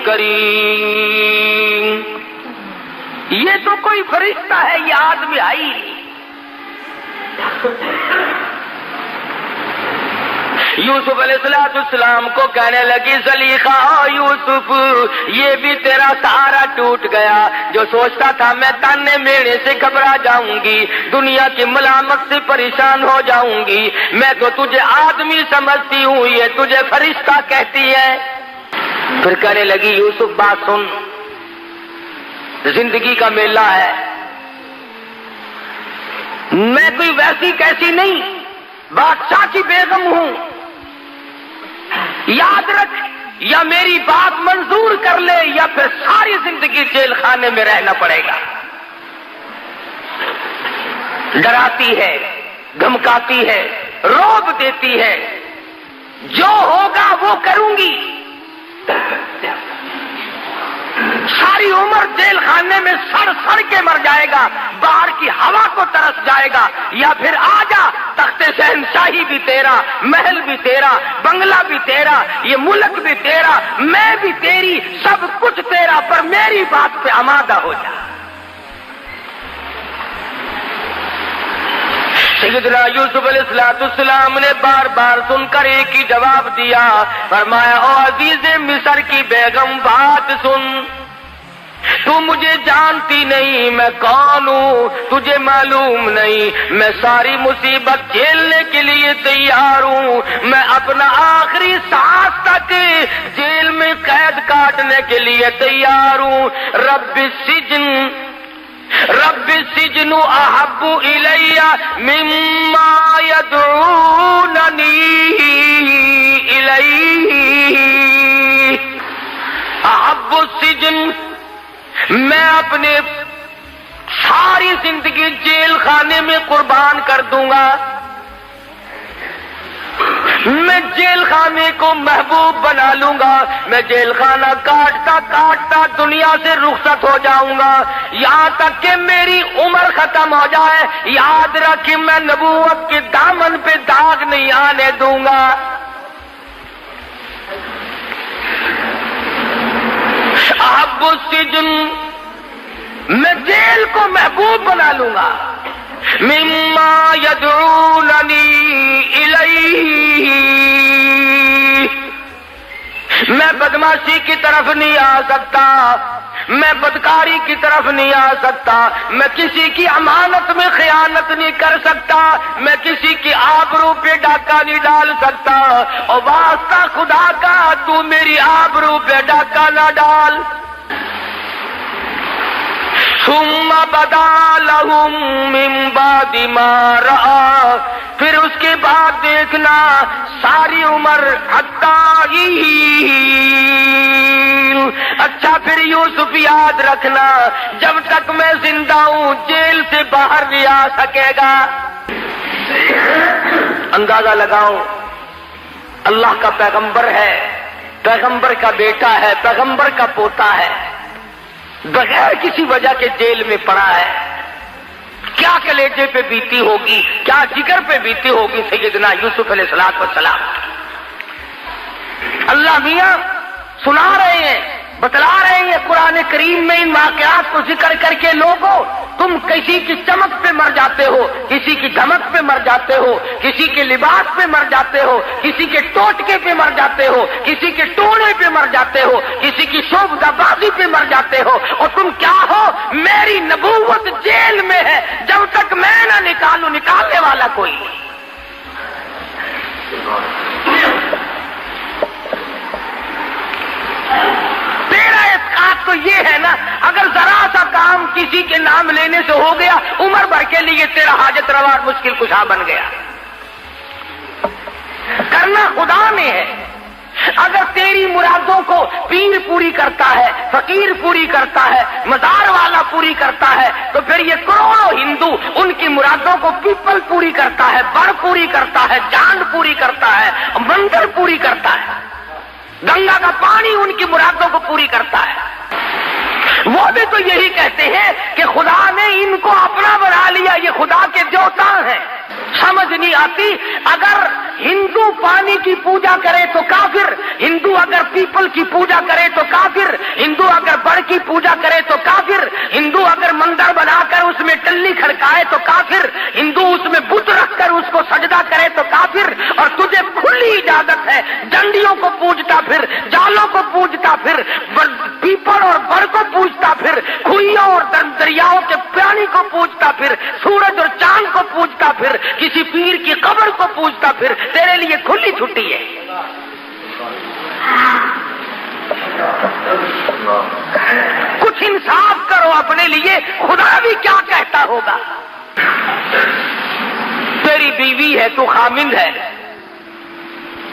کریم، یہ تو کوئی فرشتہ ہے، یہ آدمی آئی۔ یوسف علیہ السلام کو کہنے لگی زلیخا یوسف یہ بھی تیرا سہارا ٹوٹ گیا، جو سوچتا تھا میں تانے میرے سے گھبرا جاؤں گی، دنیا کی ملامت سے پریشان ہو جاؤں گی، میں تو تجھے آدمی سمجھتی ہوں، یہ تجھے فرشتہ کہتی ہے۔ پھر کہنے لگی یوسف بات سن، زندگی کا میلہ ہے، میں کوئی ویسی کیسی نہیں، بادشاہ کی بیگم ہوں، یاد رکھ یا میری بات منظور کر لے یا پھر ساری زندگی جیل خانے میں رہنا پڑے گا۔ ڈراتی ہے، دھمکاتی ہے، رعب دیتی ہے، جو ہوگا وہ کروں گی، ساری عمر جیل خانے میں سڑ سڑ کے مر جائے گا، باہر کی ہوا کو ترس جائے گا، یا پھر آ جا تخت شہنشاہی بھی تیرا، محل بھی تیرا، بنگلہ بھی تیرا، یہ ملک بھی تیرا، میں بھی تیری، سب کچھ تیرا، پر میری بات پہ آمادہ ہو جا۔ سیدنا یوسف علیہ السلام نے بار بار سن کر ایک ہی جواب دیا، فرمایا او عزیز مصر کی بیگم بات سن، تو مجھے جانتی نہیں میں کون ہوں، تجھے معلوم نہیں میں ساری مصیبت جھیلنے کے لیے تیار ہوں، میں اپنا آخری سانس تک جیل میں قید کاٹنے کے لیے تیار ہوں۔ رب السجن احب الی مما یدعوننی الیہ، احب السجن، میں اپنے ساری زندگی جیل خانے میں قربان کر دوں گا، میں جیل خانے کو محبوب بنا لوں گا، میں جیل خانہ کاٹتا کاٹتا دنیا سے رخصت ہو جاؤں گا، یہاں تک کہ میری عمر ختم ہو جائے، یاد رکھ میں نبوت کے دامن پہ داغ نہیں آنے دوں گا۔ احب السجن، میں جیل کو محبوب بنا لوں گا، مما یدعوننی الیہ، میں بدماشی کی طرف نہیں آ سکتا، میں بدکاری کی طرف نہیں آ سکتا، میں کسی کی امانت میں خیانت نہیں کر سکتا، میں کسی کی آبرو پہ ڈاکہ نہیں ڈال سکتا، اور واسطہ خدا کا تو میری آبرو پہ ڈاکہ نہ ڈال۔ ثم بدا لهم من بعد ما رأى، پھر اس کے بعد دیکھنا ساری عمر حتی، اچھا پھر یوسف یاد رکھنا جب تک میں زندہ ہوں جیل سے باہر نہیں آ سکے گا۔ اندازہ لگاؤ، اللہ کا پیغمبر ہے، پیغمبر کا بیٹا ہے، پیغمبر کا پوتا ہے، بغیر کسی وجہ کے جیل میں پڑا ہے، کیا کلیجے پہ بیتی ہوگی، کیا جگر پہ بیتی ہوگی سیدنا یوسف علیہ السلام۔ اللہ میاں سنا رہے ہیں بتلا رہے ہیں قرآن کریم میں ان واقعات کو ذکر کر کے لوگوں، تم کسی کی چمک پہ مر جاتے ہو، کسی کی دھمک پہ مر جاتے ہو، کسی کے لباس پہ مر جاتے ہو، کسی کے ٹوٹکے پہ مر جاتے ہو، کسی کے ٹونے پہ مر جاتے ہو، کسی کی شوبدہ بازی پہ مر جاتے ہو، اور تم کیا ہو؟ میری نبوت جیل میں ہے، جب تک میں نہ نکالوں نکالنے والا کوئی نہیں۔ تیرا اسقاط تو یہ ہے نا، اگر ذرا سا کام کسی کے نام لینے سے ہو گیا، عمر بھر کے لیے تیرا حاجت روا اور مشکل کشا بن گیا۔ کرنا خدا نے ہے۔ اگر تیری مرادوں کو پیر پوری کرتا ہے، فقیر پوری کرتا ہے، مزار والا پوری کرتا ہے، تو پھر یہ کروڑوں ہندو ان کی مرادوں کو پیپل پوری کرتا ہے، بڑ پوری کرتا ہے، چاند پوری کرتا ہے، مندر پوری کرتا ہے، گنگا کا پانی ان کی مرادوں کو پوری کرتا ہے۔ وہ بھی تو یہی کہتے ہیں کہ خدا نے ان کو اپنا بنا لیا، یہ خدا کے دیوتا ہیں۔ سمجھ نہیں آتی، اگر ہندو پانی کی پوجا کرے تو کافر، ہندو اگر پیپل کی پوجا کرے تو کافر، ہندو اگر بڑ کی پوجا کرے تو کافر، ہندو اگر مندر بنا کر اس میں ٹلی کھڑکائے تو کافر، ہندو اس میں بت رکھ کر اس کو سجدہ کرے تو کافر، اور تجھے کھلی اجازت ہے ڈنڈیوں کو پوجتا پھر، جالوں کو پوجتا پھر، پیپل اور بڑ کو پوجتا پھر، کھوئیوں اور دریاؤں کے پانی کو پوجتا پھر، سورج اور چاند کو پوجتا پھر، کسی پیر کی قبر کو پوجتا پھر، تیرے لیے کھلی چھٹی ہے۔ کچھ انصاف کرو اپنے لیے، خدا بھی کیا کہتا ہوگا۔ تیری بیوی ہے، تو خامند ہے،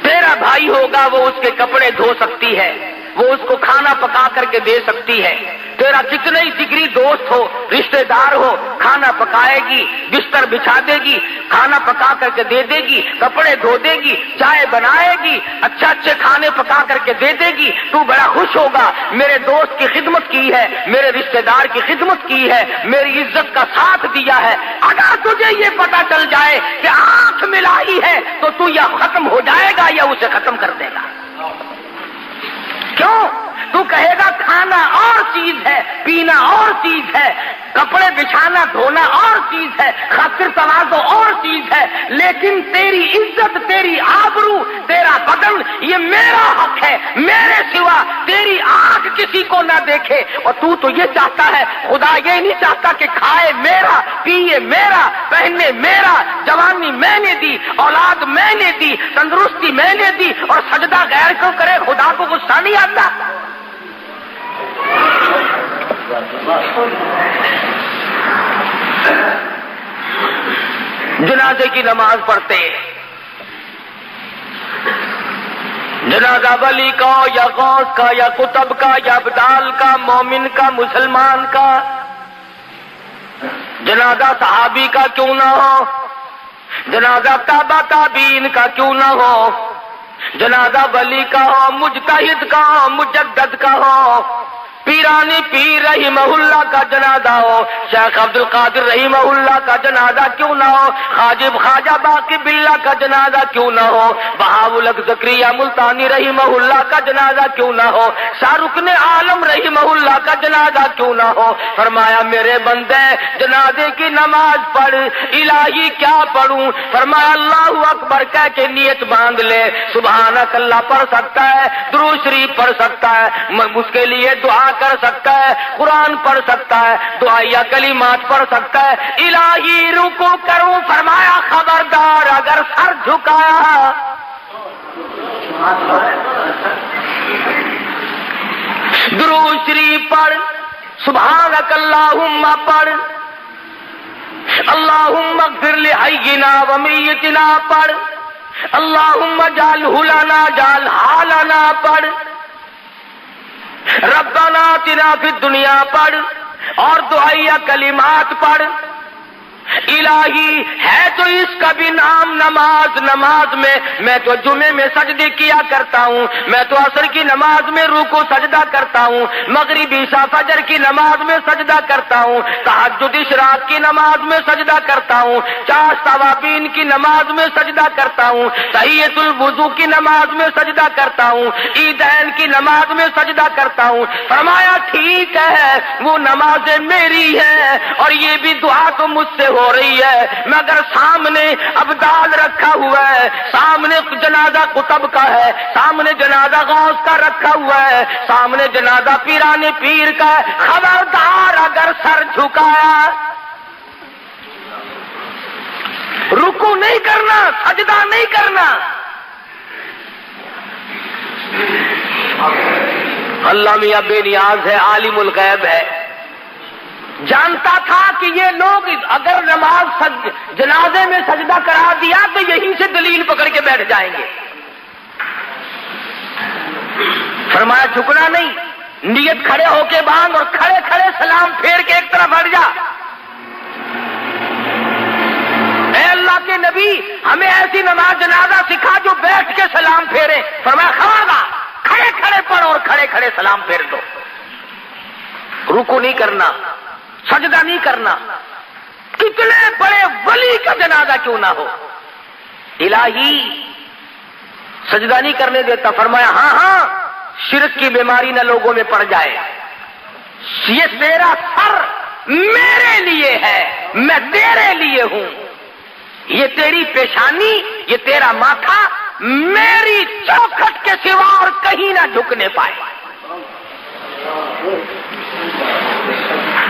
تیرا بھائی ہوگا وہ اس کے کپڑے دھو سکتی ہے، وہ اس کو کھانا پکا کر کے دے سکتی ہے، تیرا کتنے ہی جگری دوست ہو، رشتہ دار ہو، کھانا پکائے گی، بستر بچھا دے گی، کھانا پکا کر کے دے دے گی، کپڑے دھو دے گی، چائے بنائے گی، اچھے کھانے پکا کر کے دے دے گی، تو بڑا خوش ہوگا، میرے دوست کی خدمت کی ہے، میرے رشتہ دار کی خدمت کی ہے، میری عزت کا ساتھ دیا ہے۔ اگر تجھے یہ پتا چل جائے کہ آنکھ ملائی ہے تو تو یا ختم ہو جائے گا یا اسے ختم کر دے گا۔ کیوں؟ تو کہے گا کھانا اور چیز ہے، پینا اور چیز ہے، کپڑے بچھانا دھونا اور چیز ہے، خاطر تواضع اور چیز ہے، لیکن تیری عزت، تیری آبرو، تیرا بدن یہ میرا حق ہے، میرے سوا تیری آنکھ کسی کو نہ دیکھے۔ اور تو یہ چاہتا ہے، خدا یہ نہیں چاہتا کہ کھائے میرا، پیے میرا، پہنے میرا، جوانی میں نے دی، اولاد میں نے دی، تندرستی میں نے دی، اور سجدہ غیر کو کرے، خدا کو غصہ نہیں آتا؟ جنازے کی نماز پڑھتے، جنازہ ولی کا یا غوث کا یا قطب کا یا ابدال کا، مومن کا، مسلمان کا، جنازہ صحابی کا کیوں نہ ہو، جنازہ تابع تابعین کا کیوں نہ ہو، جنازہ ولی کا ہو، مجتہد کا ہو، مجدد کا ہو، پیرانی پیر رحمہ اللہ کا جنازہ ہو، شیخ عبد القادر رحمہ اللہ کا جنازہ کیوں نہ ہو، حاجب خواجہ باقی باللہ کا جنازہ کیوں نہ ہو، بہاءالحق زکریا ملتانی رحمہ اللہ کا جنازہ کیوں نہ ہو، شاہ رکن عالم رحمہ اللہ کا جنازہ کیوں نہ ہو۔ فرمایا میرے بندے جنازے کی نماز پڑھ، الہی کیا پڑھوں؟ فرمایا اللہ اکبر کہہ کے نیت باندھ لے، سبحانک اللہ پڑھ سکتا ہے، درود شریف پڑھ سکتا ہے، اس کے لیے دعا کر سکتا ہے، قرآن پڑھ سکتا ہے، دعائیہ کلمات پڑھ سکتا ہے۔ الہی رکو کروں، فرمایا خبردار اگر سر جھکایا، درود شریف پڑھ، سبحانک اللہم پڑھ، اللہم اغفر لحینا و میتنا پڑھ، اللہم اجعلہ لنا اجعل حالنا پڑھ، ربنا آتنا فی الدنیا پڑھ، اور دعائیہ کلمات پڑھ۔ الہی ہے تو اس کا بھی نام نماز، نماز میں تو جمعے میں سجدے کیا کرتا ہوں، میں تو عصر کی نماز میں رکوع سجدہ کرتا ہوں، مغربی عشاء فجر کی نماز میں سجدہ کرتا ہوں، تہجد اشراق کی نماز میں سجدہ کرتا ہوں، چاش توابین کی نماز میں سجدہ کرتا ہوں، تحیۃ الوضو کی نماز میں سجدہ کرتا ہوں، عیدین کی نماز میں سجدہ کرتا ہوں۔ فرمایا ٹھیک ہے، وہ نمازیں میری ہیں اور یہ بھی دعا تو مجھ سے ہو رہی ہے، مگر سامنے ابدال رکھا ہوا ہے، سامنے جنازہ قطب کا ہے، سامنے جنازہ غوث کا رکھا ہوا ہے، سامنے جنازہ پیران پیر کا ہے، خبردار اگر سر جھکایا، رکوع نہیں کرنا، سجدہ نہیں کرنا۔ اللہ میاں بے نیاز ہے، عالم الغیب ہے، جانتا تھا کہ یہ لوگ اگر نماز جنازے میں سجدہ کرا دیا تو یہیں سے دلیل پکڑ کے بیٹھ جائیں گے۔ فرمایا جھکنا نہیں، نیت کھڑے ہو کے باندھ اور کھڑے کھڑے سلام پھیر کے ایک طرف ہٹ جا۔ اے اللہ کے نبی، ہمیں ایسی نماز جنازہ سکھا جو بیٹھ کے سلام پھیرے۔ فرمایا خبردار، کھڑے کھڑے پڑھ اور کھڑے کھڑے سلام پھیر دو، رکوع نہیں کرنا، سجدہ نہیں کرنا، کتنے بڑے ولی کا جنازہ کیوں نہ ہو، الہی سجدہ نہیں کرنے دیتا۔ فرمایا ہاں شرک کی بیماری نہ لوگوں میں پڑ جائے، یہ تیرا سر میرے لیے ہے، میں تیرے لیے ہوں، یہ تیری پیشانی، یہ تیرا ماتھا میری چوکھٹ کے سوا اور کہیں نہ جھکنے پائے۔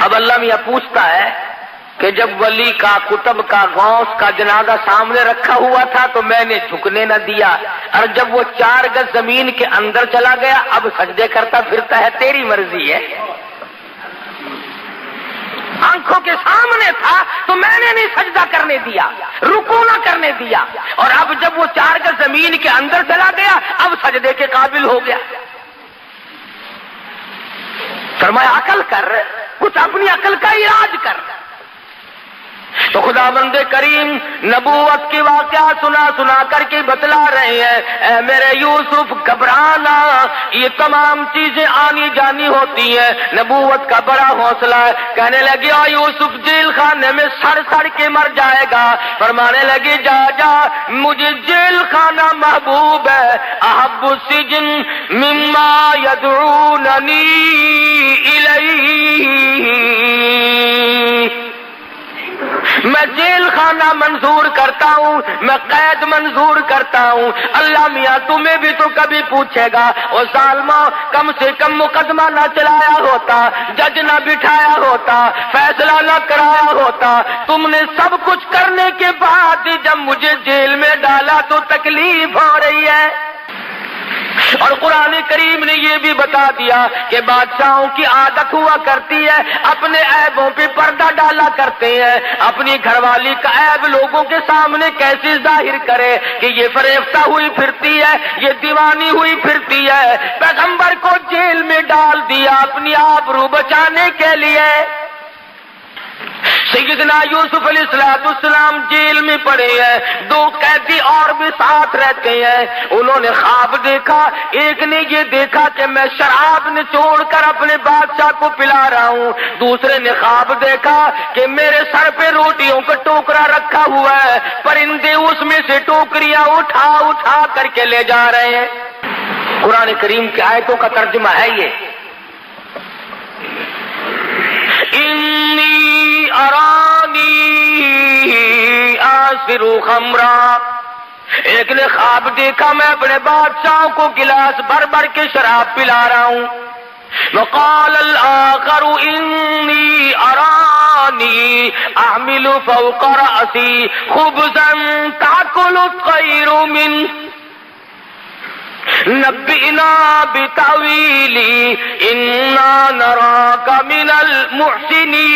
اب اللہ میاں پوچھتا ہے کہ جب ولی کا، قطب کا، غوث کا جنازہ سامنے رکھا ہوا تھا تو میں نے جھکنے نہ دیا، اور جب وہ 4 گز زمین کے اندر چلا گیا اب سجدے کرتا پھرتا ہے، تیری مرضی ہے۔ آنکھوں کے سامنے تھا تو میں نے نہیں سجدہ کرنے دیا، رکوع نہ کرنے دیا، اور اب جب وہ 4 گز زمین کے اندر چلا گیا اب سجدے کے قابل ہو گیا۔ فرمایا عقل کر، کچھ اپنی عقل کا علاج کر۔ تو خدا بند کریم نبوت کی واقعہ سنا کر کے بتلا رہے ہیں، اے میرے یوسف گھبرانا، یہ تمام چیزیں آنی جانی ہوتی ہیں، نبوت کا بڑا حوصلہ ہے۔ کہنے لگی او یوسف جیل خانے میں سڑ کے مر جائے گا، فرمانے لگی جا مجھے جیل خانہ محبوب ہے، احب السجن مما یدعوننی الیہ، میں جیل خانہ منظور کرتا ہوں، میں قید منظور کرتا ہوں۔ اللہ میاں تمہیں بھی تو کبھی پوچھے گا، او ظالمو کم سے کم مقدمہ نہ چلایا ہوتا، جج نہ بٹھایا ہوتا، فیصلہ نہ کرایا ہوتا، تم نے سب کچھ کرنے کے بعد جب مجھے جیل میں ڈالا تو تکلیف ہو رہی ہے۔ اور قرآن کریم نے یہ بھی بتا دیا کہ بادشاہوں کی عادت ہوا کرتی ہے، اپنے عیبوں پہ پردہ ڈالا کرتے ہیں، اپنی گھر والی کا عیب لوگوں کے سامنے کیسے ظاہر کرے کہ یہ فریفتہ ہوئی پھرتی ہے، یہ دیوانی ہوئی پھرتی ہے۔ پیغمبر کو جیل میں ڈال دیا اپنی آبرو بچانے کے لیے۔ سیدنا یوسف علیہ السلام جیل میں پڑے ہیں، 2 قیدی اور بھی ساتھ رہتے ہیں، انہوں نے خواب دیکھا، ایک نے یہ دیکھا کہ میں شراب نچوڑ کر اپنے بادشاہ کو پلا رہا ہوں، دوسرے نے خواب دیکھا کہ میرے سر پہ روٹیوں کا ٹوکرا رکھا ہوا ہے، پرندے اس میں سے ٹوکریاں اٹھا کر کے لے جا رہے ہیں۔ قرآن کریم کی آیتوں کا ترجمہ ہے یہ، انی ارانی آسر خمرا، ایک نے خواب دیکھا میں اپنے بادشاہوں کو گلاس بھر بھر کے شراب پلا رہا ہوں۔ وقال الآخر انی ارانی احمل فوق رأسی خبزا تأکل الطیر منہ نبئنا بتاویلی انا نراک من المحسنین۔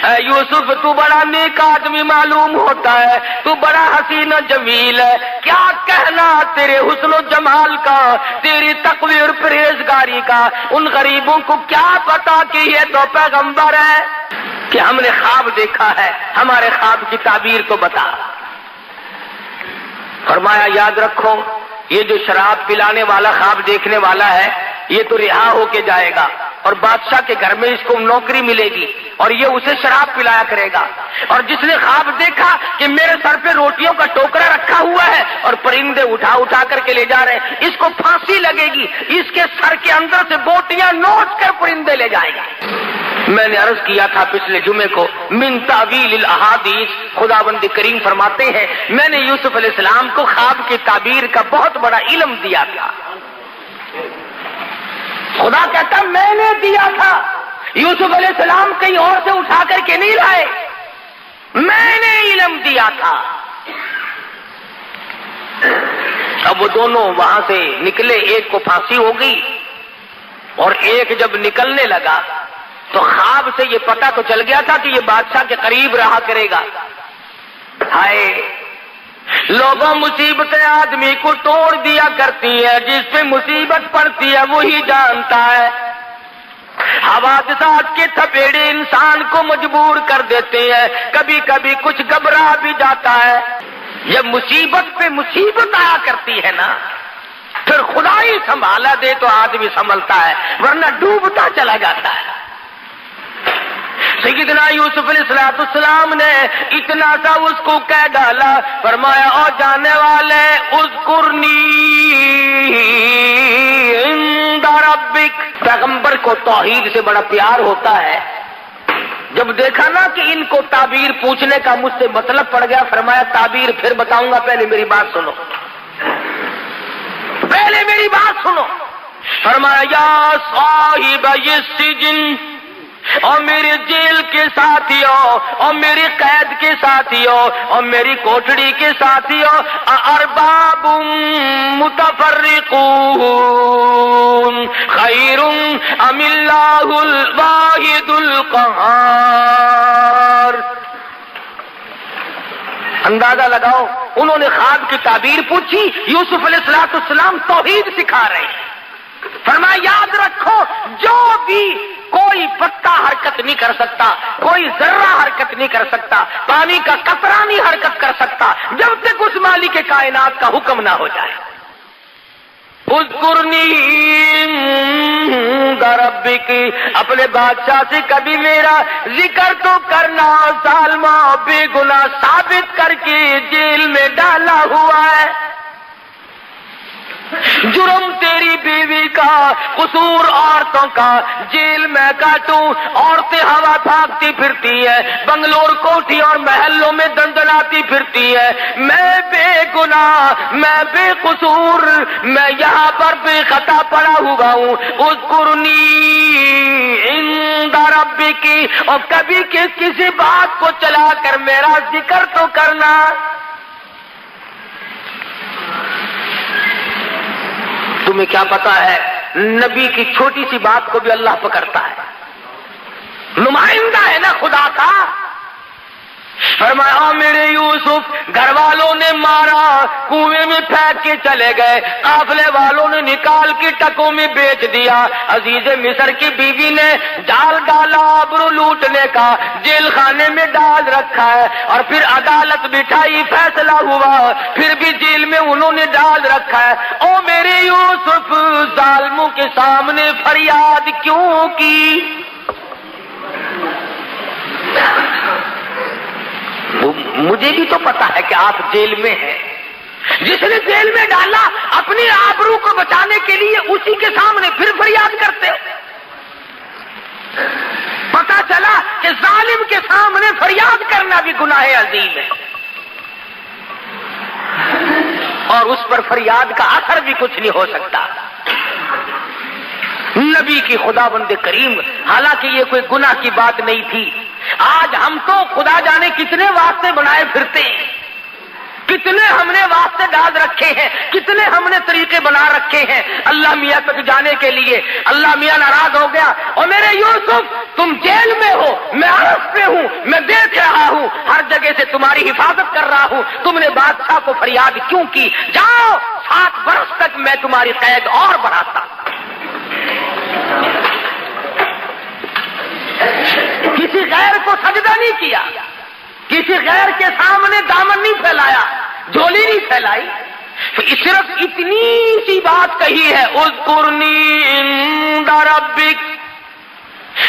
اے یوسف تو بڑا نیک آدمی معلوم ہوتا ہے، تو بڑا حسین و جمیل ہے، کیا کہنا تیرے حسن و جمال کا، تیری تقوی اور پرہیزگاری کا، ان غریبوں کو کیا پتا کہ یہ تو پیغمبر ہے، کہ ہم نے خواب دیکھا ہے، ہمارے خواب کی تعبیر تو بتا۔ فرمایا یاد رکھو یہ جو شراب پلانے والا خواب دیکھنے والا ہے یہ تو رہا ہو کے جائے گا، اور بادشاہ کے گھر میں اس کو نوکری ملے گی اور یہ اسے شراب پلایا کرے گا، اور جس نے خواب دیکھا کہ میرے سر پہ روٹیوں کا ٹوکرا رکھا ہوا ہے اور پرندے اٹھا اٹھا کر کے لے جا رہے ہیں، اس کو پھانسی لگے گی، اس کے سر کے اندر سے بوٹیاں نوچ کر پرندے لے جائے گا۔ میں نے عرض کیا تھا پچھلے جمعے کو، من تعویل الاحادیث، خداوند کریم فرماتے ہیں میں نے یوسف علیہ السلام کو خواب کی تعبیر کا بہت بڑا علم دیا تھا۔ خدا کہتا میں نے دیا تھا، یوسف علیہ السلام کہیں اور سے اٹھا کر کے نہیں لائے، میں نے علم دیا تھا۔ اب وہ دونوں وہاں سے نکلے، ایک کو پھانسی ہو گئی اور ایک جب نکلنے لگا تو خواب سے یہ پتہ تو چل گیا تھا کہ یہ بادشاہ کے قریب رہا کرے گا۔ ہائے لوگوں مصیبتیں آدمی کو توڑ دیا کرتی ہیں، جس پہ مصیبت پڑتی ہے وہی جانتا ہے۔ حوادثات کے تھپیڑے انسان کو مجبور کر دیتے ہیں، کبھی کبھی کچھ گھبرا بھی جاتا ہے۔ جب مصیبت پہ مصیبت آیا کرتی ہے نا پھر خدا ہی سنبھالا دے تو آدمی سنبھلتا ہے، ورنہ ڈوبتا چلا جاتا ہے۔ سیدنا یوسف علیہ السلام نے اتنا سا اس کو کہہ ڈالا، فرمایا او جانے والے اذکرنی عند ربک۔ پیغمبر کو توحید سے بڑا پیار ہوتا ہے، جب دیکھا نا کہ ان کو تعبیر پوچھنے کا مجھ سے مطلب پڑ گیا، فرمایا تعبیر پھر بتاؤں گا، پہلے میری بات سنو، پہلے میری بات سنو۔ فرمایا یا صاحب السجن، اور میرے جیل کے ساتھیوں اور میری قید کے ساتھیوں اور میری کوٹڑی کے ساتھیوں، ارباب متفرقون خیر ام اللہ الواحد القہار۔ اندازہ لگاؤ، انہوں نے خواب کی تعبیر پوچھی، یوسف علیہ السلام توحید سکھا رہے ہیں۔ فرمایا یاد رکھو جو بھی کوئی پتا حرکت نہیں کر سکتا، کوئی ذرہ حرکت نہیں کر سکتا، پانی کا قطرہ نہیں حرکت کر سکتا جب تک اس مالک کائنات کا حکم نہ ہو جائے۔ اذکرنی عند ربک، اپنے بادشاہ سے کبھی میرا ذکر تو کرنا، ظالمہ بے گناہ ثابت کر کے جیل میں ڈالا ہوا ہے، جرم تیری بیوی کا، قصور عورتوں کا، جیل میں کاٹوں، عورتیں ہوا بھاگتی پھرتی ہیں، بنگلور کوٹھی اور محلوں میں دندناتی پھرتی ہیں، میں بے گناہ، میں بے قصور، میں یہاں پر بے خطا پڑا ہوا ہوں۔ اذکرنی عند ربک، اور کبھی کسی بات کو چلا کر میرا ذکر تو کرنا۔ تمہیں کیا پتا ہے نبی کی چھوٹی سی بات کو بھی اللہ پکڑتا ہے، نمائندہ ہے نا خدا کا۔ فرمایا میرے یوسف، گھر والوں نے مارا، کنویں میں پھینک کے چلے گئے، قافلے والوں نے نکال کے ٹکوں میں بیچ دیا، عزیز مصر کی بیوی نے جال ڈالا آبرو لوٹنے کا، جیل خانے میں ڈال رکھا ہے، اور پھر عدالت بٹھائی، فیصلہ ہوا، پھر بھی جیل میں انہوں نے ڈال رکھا ہے۔ او میرے یوسف، ظالموں کے سامنے فریاد کیوں کی؟ مجھے بھی تو پتا ہے کہ آپ جیل میں ہیں، جس نے جیل میں ڈالا اپنی آبرو کو بچانے کے لیے اسی کے سامنے پھر فریاد کرتے ہو۔ پتا چلا کہ ظالم کے سامنے فریاد کرنا بھی گناہ عظیم ہے، اور اس پر فریاد کا اثر بھی کچھ نہیں ہو سکتا۔ نبی کی خداوند کریم، حالانکہ یہ کوئی گناہ کی بات نہیں تھی، آج ہم تو خدا جانے کتنے واسطے بنائے پھرتے ہیں، کتنے کتنے ہم نے واسطے ڈال رکھے ہیں، کتنے ہم نے طریقے بنا رکھے ہیں اللہ میاں تک جانے کے لیے۔ اللہ میاں ناراض ہو گیا، اور میرے یوسف تم جیل میں ہو، میں عرف پہ ہوں، میں دیکھ رہا ہوں، ہر جگہ سے تمہاری حفاظت کر رہا ہوں، تم نے بادشاہ کو فریاد کیوں کی؟ جاؤ 7 برس تک میں تمہاری قید اور بڑھاتا۔ کسی غیر کو سجدہ نہیں کیا، کسی غیر کے سامنے دامن نہیں پھیلایا، جھولی نہیں پھیلائی، صرف اتنی سی بات کہی ہے، اذکرنی عند ربک،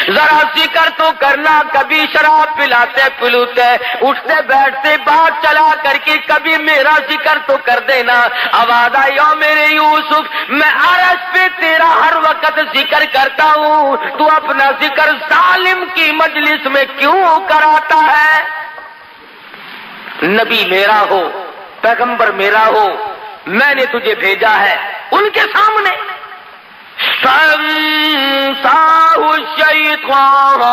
ذرا ذکر تو کرنا، کبھی شراب پلاتے پلوتے اٹھتے بیٹھتے بات چلا کر کے کبھی میرا ذکر تو کر دینا۔ آواز آئی او میرے یوسف، میں عرش پہ تیرا ہر وقت ذکر کرتا ہوں، تو اپنا ذکر ظالم کی مجلس میں کیوں کراتا ہے؟ نبی میرا ہو، پیغمبر میرا ہو، میں نے تجھے بھیجا ہے ان کے سامنے۔ فَأَنسَاهُ الشَّيْطَانُ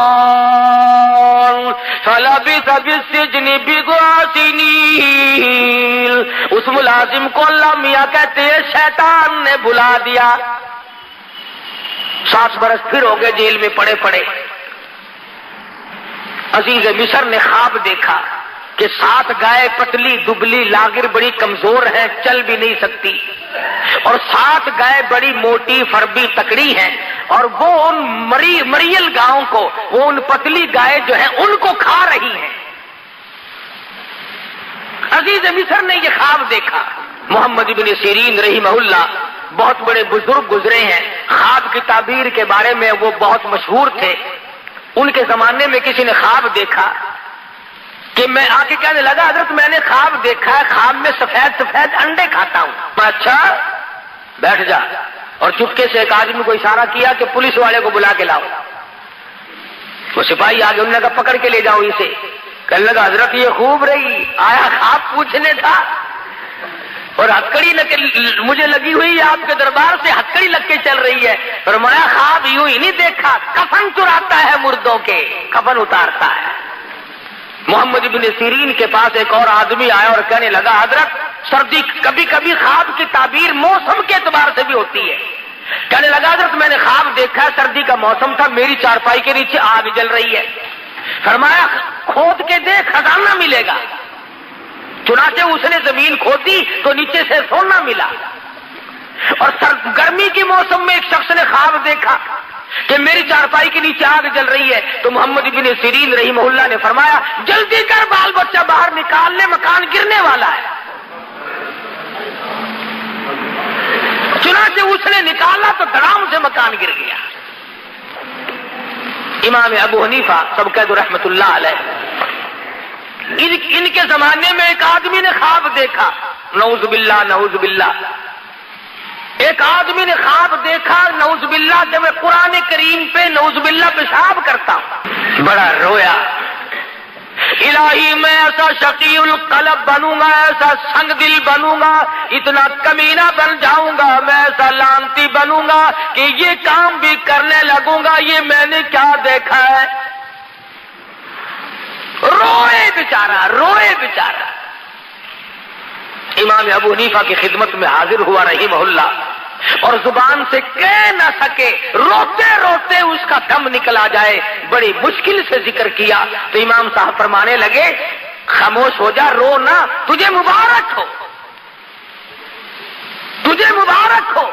فَلَبِثَ فِي السِّجْنِ بِضْعَ سِنِينَ، اس ملازم کو اللہ میاں کہتے ہیں شیطان نے بلا دیا، 7 برس پھر ہو گئے جیل میں پڑے پڑے۔ عزیز مصر نے خواب دیکھا کہ 7 گائے پتلی دبلی لاغر بڑی کمزور ہیں، چل بھی نہیں سکتی، اور 7 گائے بڑی موٹی فربی تکڑی ہیں، اور وہ ان مریل گاؤں کو، وہ ان پتلی گائے جو ہیں ان کو کھا رہی ہیں۔ عزیز مصر نے یہ خواب دیکھا۔ محمد ابن سیرین رحمہ اللہ بہت بڑے بزرگ گزرے ہیں، خواب کی تعبیر کے بارے میں وہ بہت مشہور تھے۔ ان کے زمانے میں کسی نے خواب دیکھا کہ میں آ کے کہنے لگا حضرت میں نے خواب دیکھا ہے، خواب میں سفید سفید انڈے کھاتا ہوں۔ اچھا بیٹھ جا، اور چپکے سے ایک آدمی کو اشارہ کیا کہ پولیس والے کو بلا کے لاؤ۔ وہ سپاہی آگے انہوں نے کہا پکڑ کے لے جاؤ اسے۔ کہنے لگا حضرت یہ خوب رہی، آیا خواب پوچھنے تھا، اور ہتکڑی مجھے لگی ہوئی ہے آپ کے دربار سے، ہتکڑی لگ کے چل رہی ہے۔ فرمایا خواب یوں ہی نہیں دیکھا، کفن چراتا ہے مردوں کے، کفن اتارتا ہے۔ محمد ابن سیرین کے پاس ایک اور آدمی آیا اور کہنے لگا حضرت سردی، کبھی کبھی خواب کی تعبیر موسم کے اعتبار سے بھی ہوتی ہے۔ کہنے لگا حضرت میں نے خواب دیکھا، سردی کا موسم تھا، میری چارپائی کے نیچے آگ جل رہی ہے۔ فرمایا کھود کے دیکھ خزانہ ملے گا۔ چنانچہ اس نے زمین کھودی تو نیچے سے سونا ملا۔ اور گرمی کے موسم میں ایک شخص نے خواب دیکھا کہ میری چارپائی کے نیچے آگ جل رہی ہے، تو محمد ابن سیرین رحمہ اللہ نے فرمایا جلدی کر بال بچہ باہر نکال لے، مکان گرنے والا ہے۔ چنانچہ اس نے نکالا تو دھڑام سے مکان گر گیا۔ امام ابو حنیفہ سب کہہ دو رحمت اللہ علیہ، ان کے زمانے میں ایک آدمی نے خواب دیکھا، نعوذ باللہ نعوذ باللہ، ایک آدمی نے خواب دیکھا نعوذ باللہ کہ میں قرآن کریم پہ نعوذ باللہ پیشاب کرتا ہوں۔ بڑا رویا، الہی میں ایسا شقی القلب بنوں گا، ایسا سنگ دل بنوں گا، اتنا کمینہ بن جاؤں گا، میں ایسا لانتی بنوں گا کہ یہ کام بھی کرنے لگوں گا، یہ میں نے کیا دیکھا ہے۔ روئے بیچارہ، روئے بیچارہ۔ امام ابو حنیفہ کی خدمت میں حاضر ہوا رحمہ اللہ، اور زبان سے کہہ نہ سکے، روتے روتے اس کا دم نکلا جائے، بڑی مشکل سے ذکر کیا تو امام صاحب فرمانے لگے خاموش ہو جا، رو نہ، تجھے مبارک ہو، تجھے مبارک ہو۔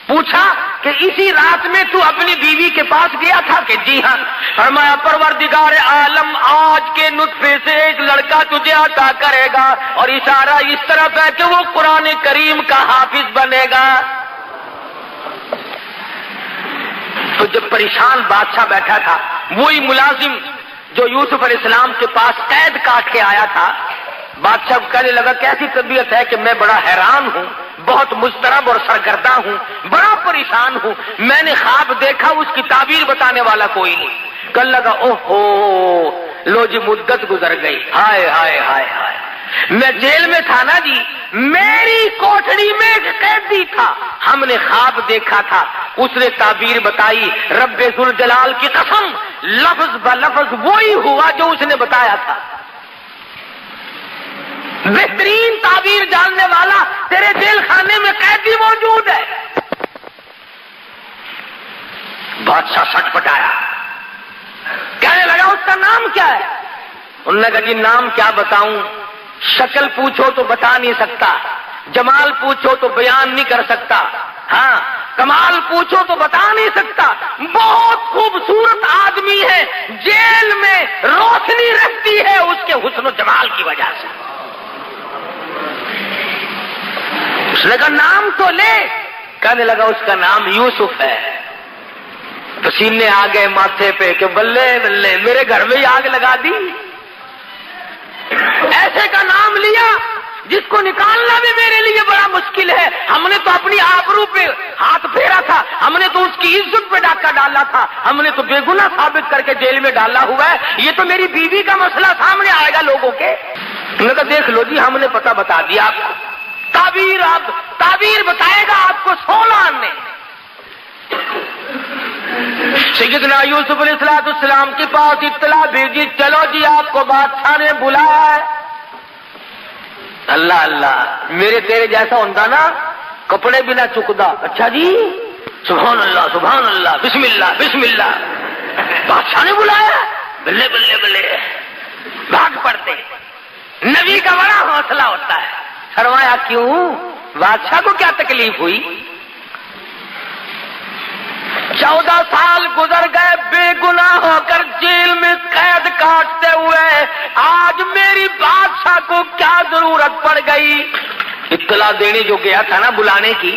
پوچھا کہ اسی رات میں تو اپنی بیوی کے پاس گیا تھا کہ جی ہاں۔ فرمایا پروردگار عالم آج کے نطفے سے ایک لڑکا تجھے عطا کرے گا، اور اشارہ اس طرف ہے کہ وہ قرآن کریم کا حافظ بنے گا۔ تو جب پریشان بادشاہ بیٹھا تھا، وہی ملازم جو یوسف علیہ السلام کے پاس قید کاٹ کے آیا تھا، بادشاہ کہنے لگا کیسی طبیعت ہے کہ میں بڑا حیران ہوں، بہت مضطرب اور سرگرداں ہوں، بڑا پریشان ہوں، میں نے خواب دیکھا، اس کی تعبیر بتانے والا کوئی نہیں۔ کہنے لگا اوہو لو جی مدت گزر گئی، ہائے ہائے ہائے ہائے، میں جیل میں تھا نا جی، میری کوٹڑی میں ایک قیدی تھا، ہم نے خواب دیکھا تھا، اس نے تعبیر بتائی، رب ذوالجلال کی قسم لفظ بلفظ وہی ہوا جو اس نے بتایا تھا۔ بہترین تعبیر جاننے والا تیرے جیل خانے میں قیدی موجود ہے۔ بادشاہ سٹ پٹایا، کہنے لگا اس کا نام کیا ہے؟ انہوں نے کہا جی نام کیا بتاؤں، شکل پوچھو تو بتا نہیں سکتا، جمال پوچھو تو بیان نہیں کر سکتا، ہاں کمال پوچھو تو بتا نہیں سکتا، بہت خوبصورت آدمی ہے، جیل میں روشنی رہتی ہے اس کے حسن و جمال کی وجہ سے۔ اس نے کہا نام تو لے، کہنے لگا اس کا نام یوسف ہے۔ پسینے آ گئے ماتھے پہ کہ بلے بلے میرے گھر میں ہی آگ لگا دی، ایسے کا نام لیا جس کو نکالنا بھی میرے لیے بڑا مشکل ہے۔ ہم نے تو اپنی آبرو پہ ہاتھ پھیرا تھا، ہم نے تو اس کی عزت پہ ڈاکہ ڈالا تھا، ہم نے تو بے گناہ ثابت کر کے جیل میں ڈالا ہوا ہے، یہ تو میری بیوی کا مسئلہ سامنے آئے گا لوگوں کے۔ انہوں نے کہا دیکھ لو جی ہم نے پتہ بتا دیا آپ کو، تعبیر بتائے گا آپ کو 16 نے۔ سیدنا یوسف علیہ السلام کے پاس اطلاع بھیجی، چلو جی آپ کو بادشاہ نے بلایا ہے۔ اللہ اللہ، میرے تیرے جیسا ہوتا نا کپڑے بھی نہ چکدا، اچھا جی سبحان اللہ سبحان اللہ بسم اللہ بسم اللہ، بادشاہ نے بلایا، بلے بلے بلے بھاگ پڑتے۔ نبی کا بڑا حوصلہ ہوتا ہے۔ فرمایا کیوں، بادشاہ کو کیا تکلیف ہوئی؟ 14 سال گزر گئے بے گناہ ہو کر جیل میں قید کاٹتے ہوئے، آج میری بادشاہ کو کیا ضرورت پڑ گئی؟ اطلاع دینے جو گیا تھا نا بلانے کی،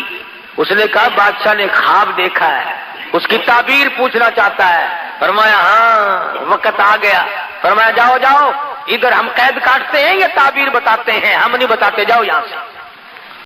اس نے کہا بادشاہ نے خواب دیکھا ہے، اس کی تعبیر پوچھنا چاہتا ہے۔ فرمایا ہاں وقت آ گیا۔ فرمایا جاؤ جاؤ، ادھر ہم قید کاٹتے ہیں یا تعبیر بتاتے ہیں؟ ہم نہیں بتاتے، جاؤ یہاں سے۔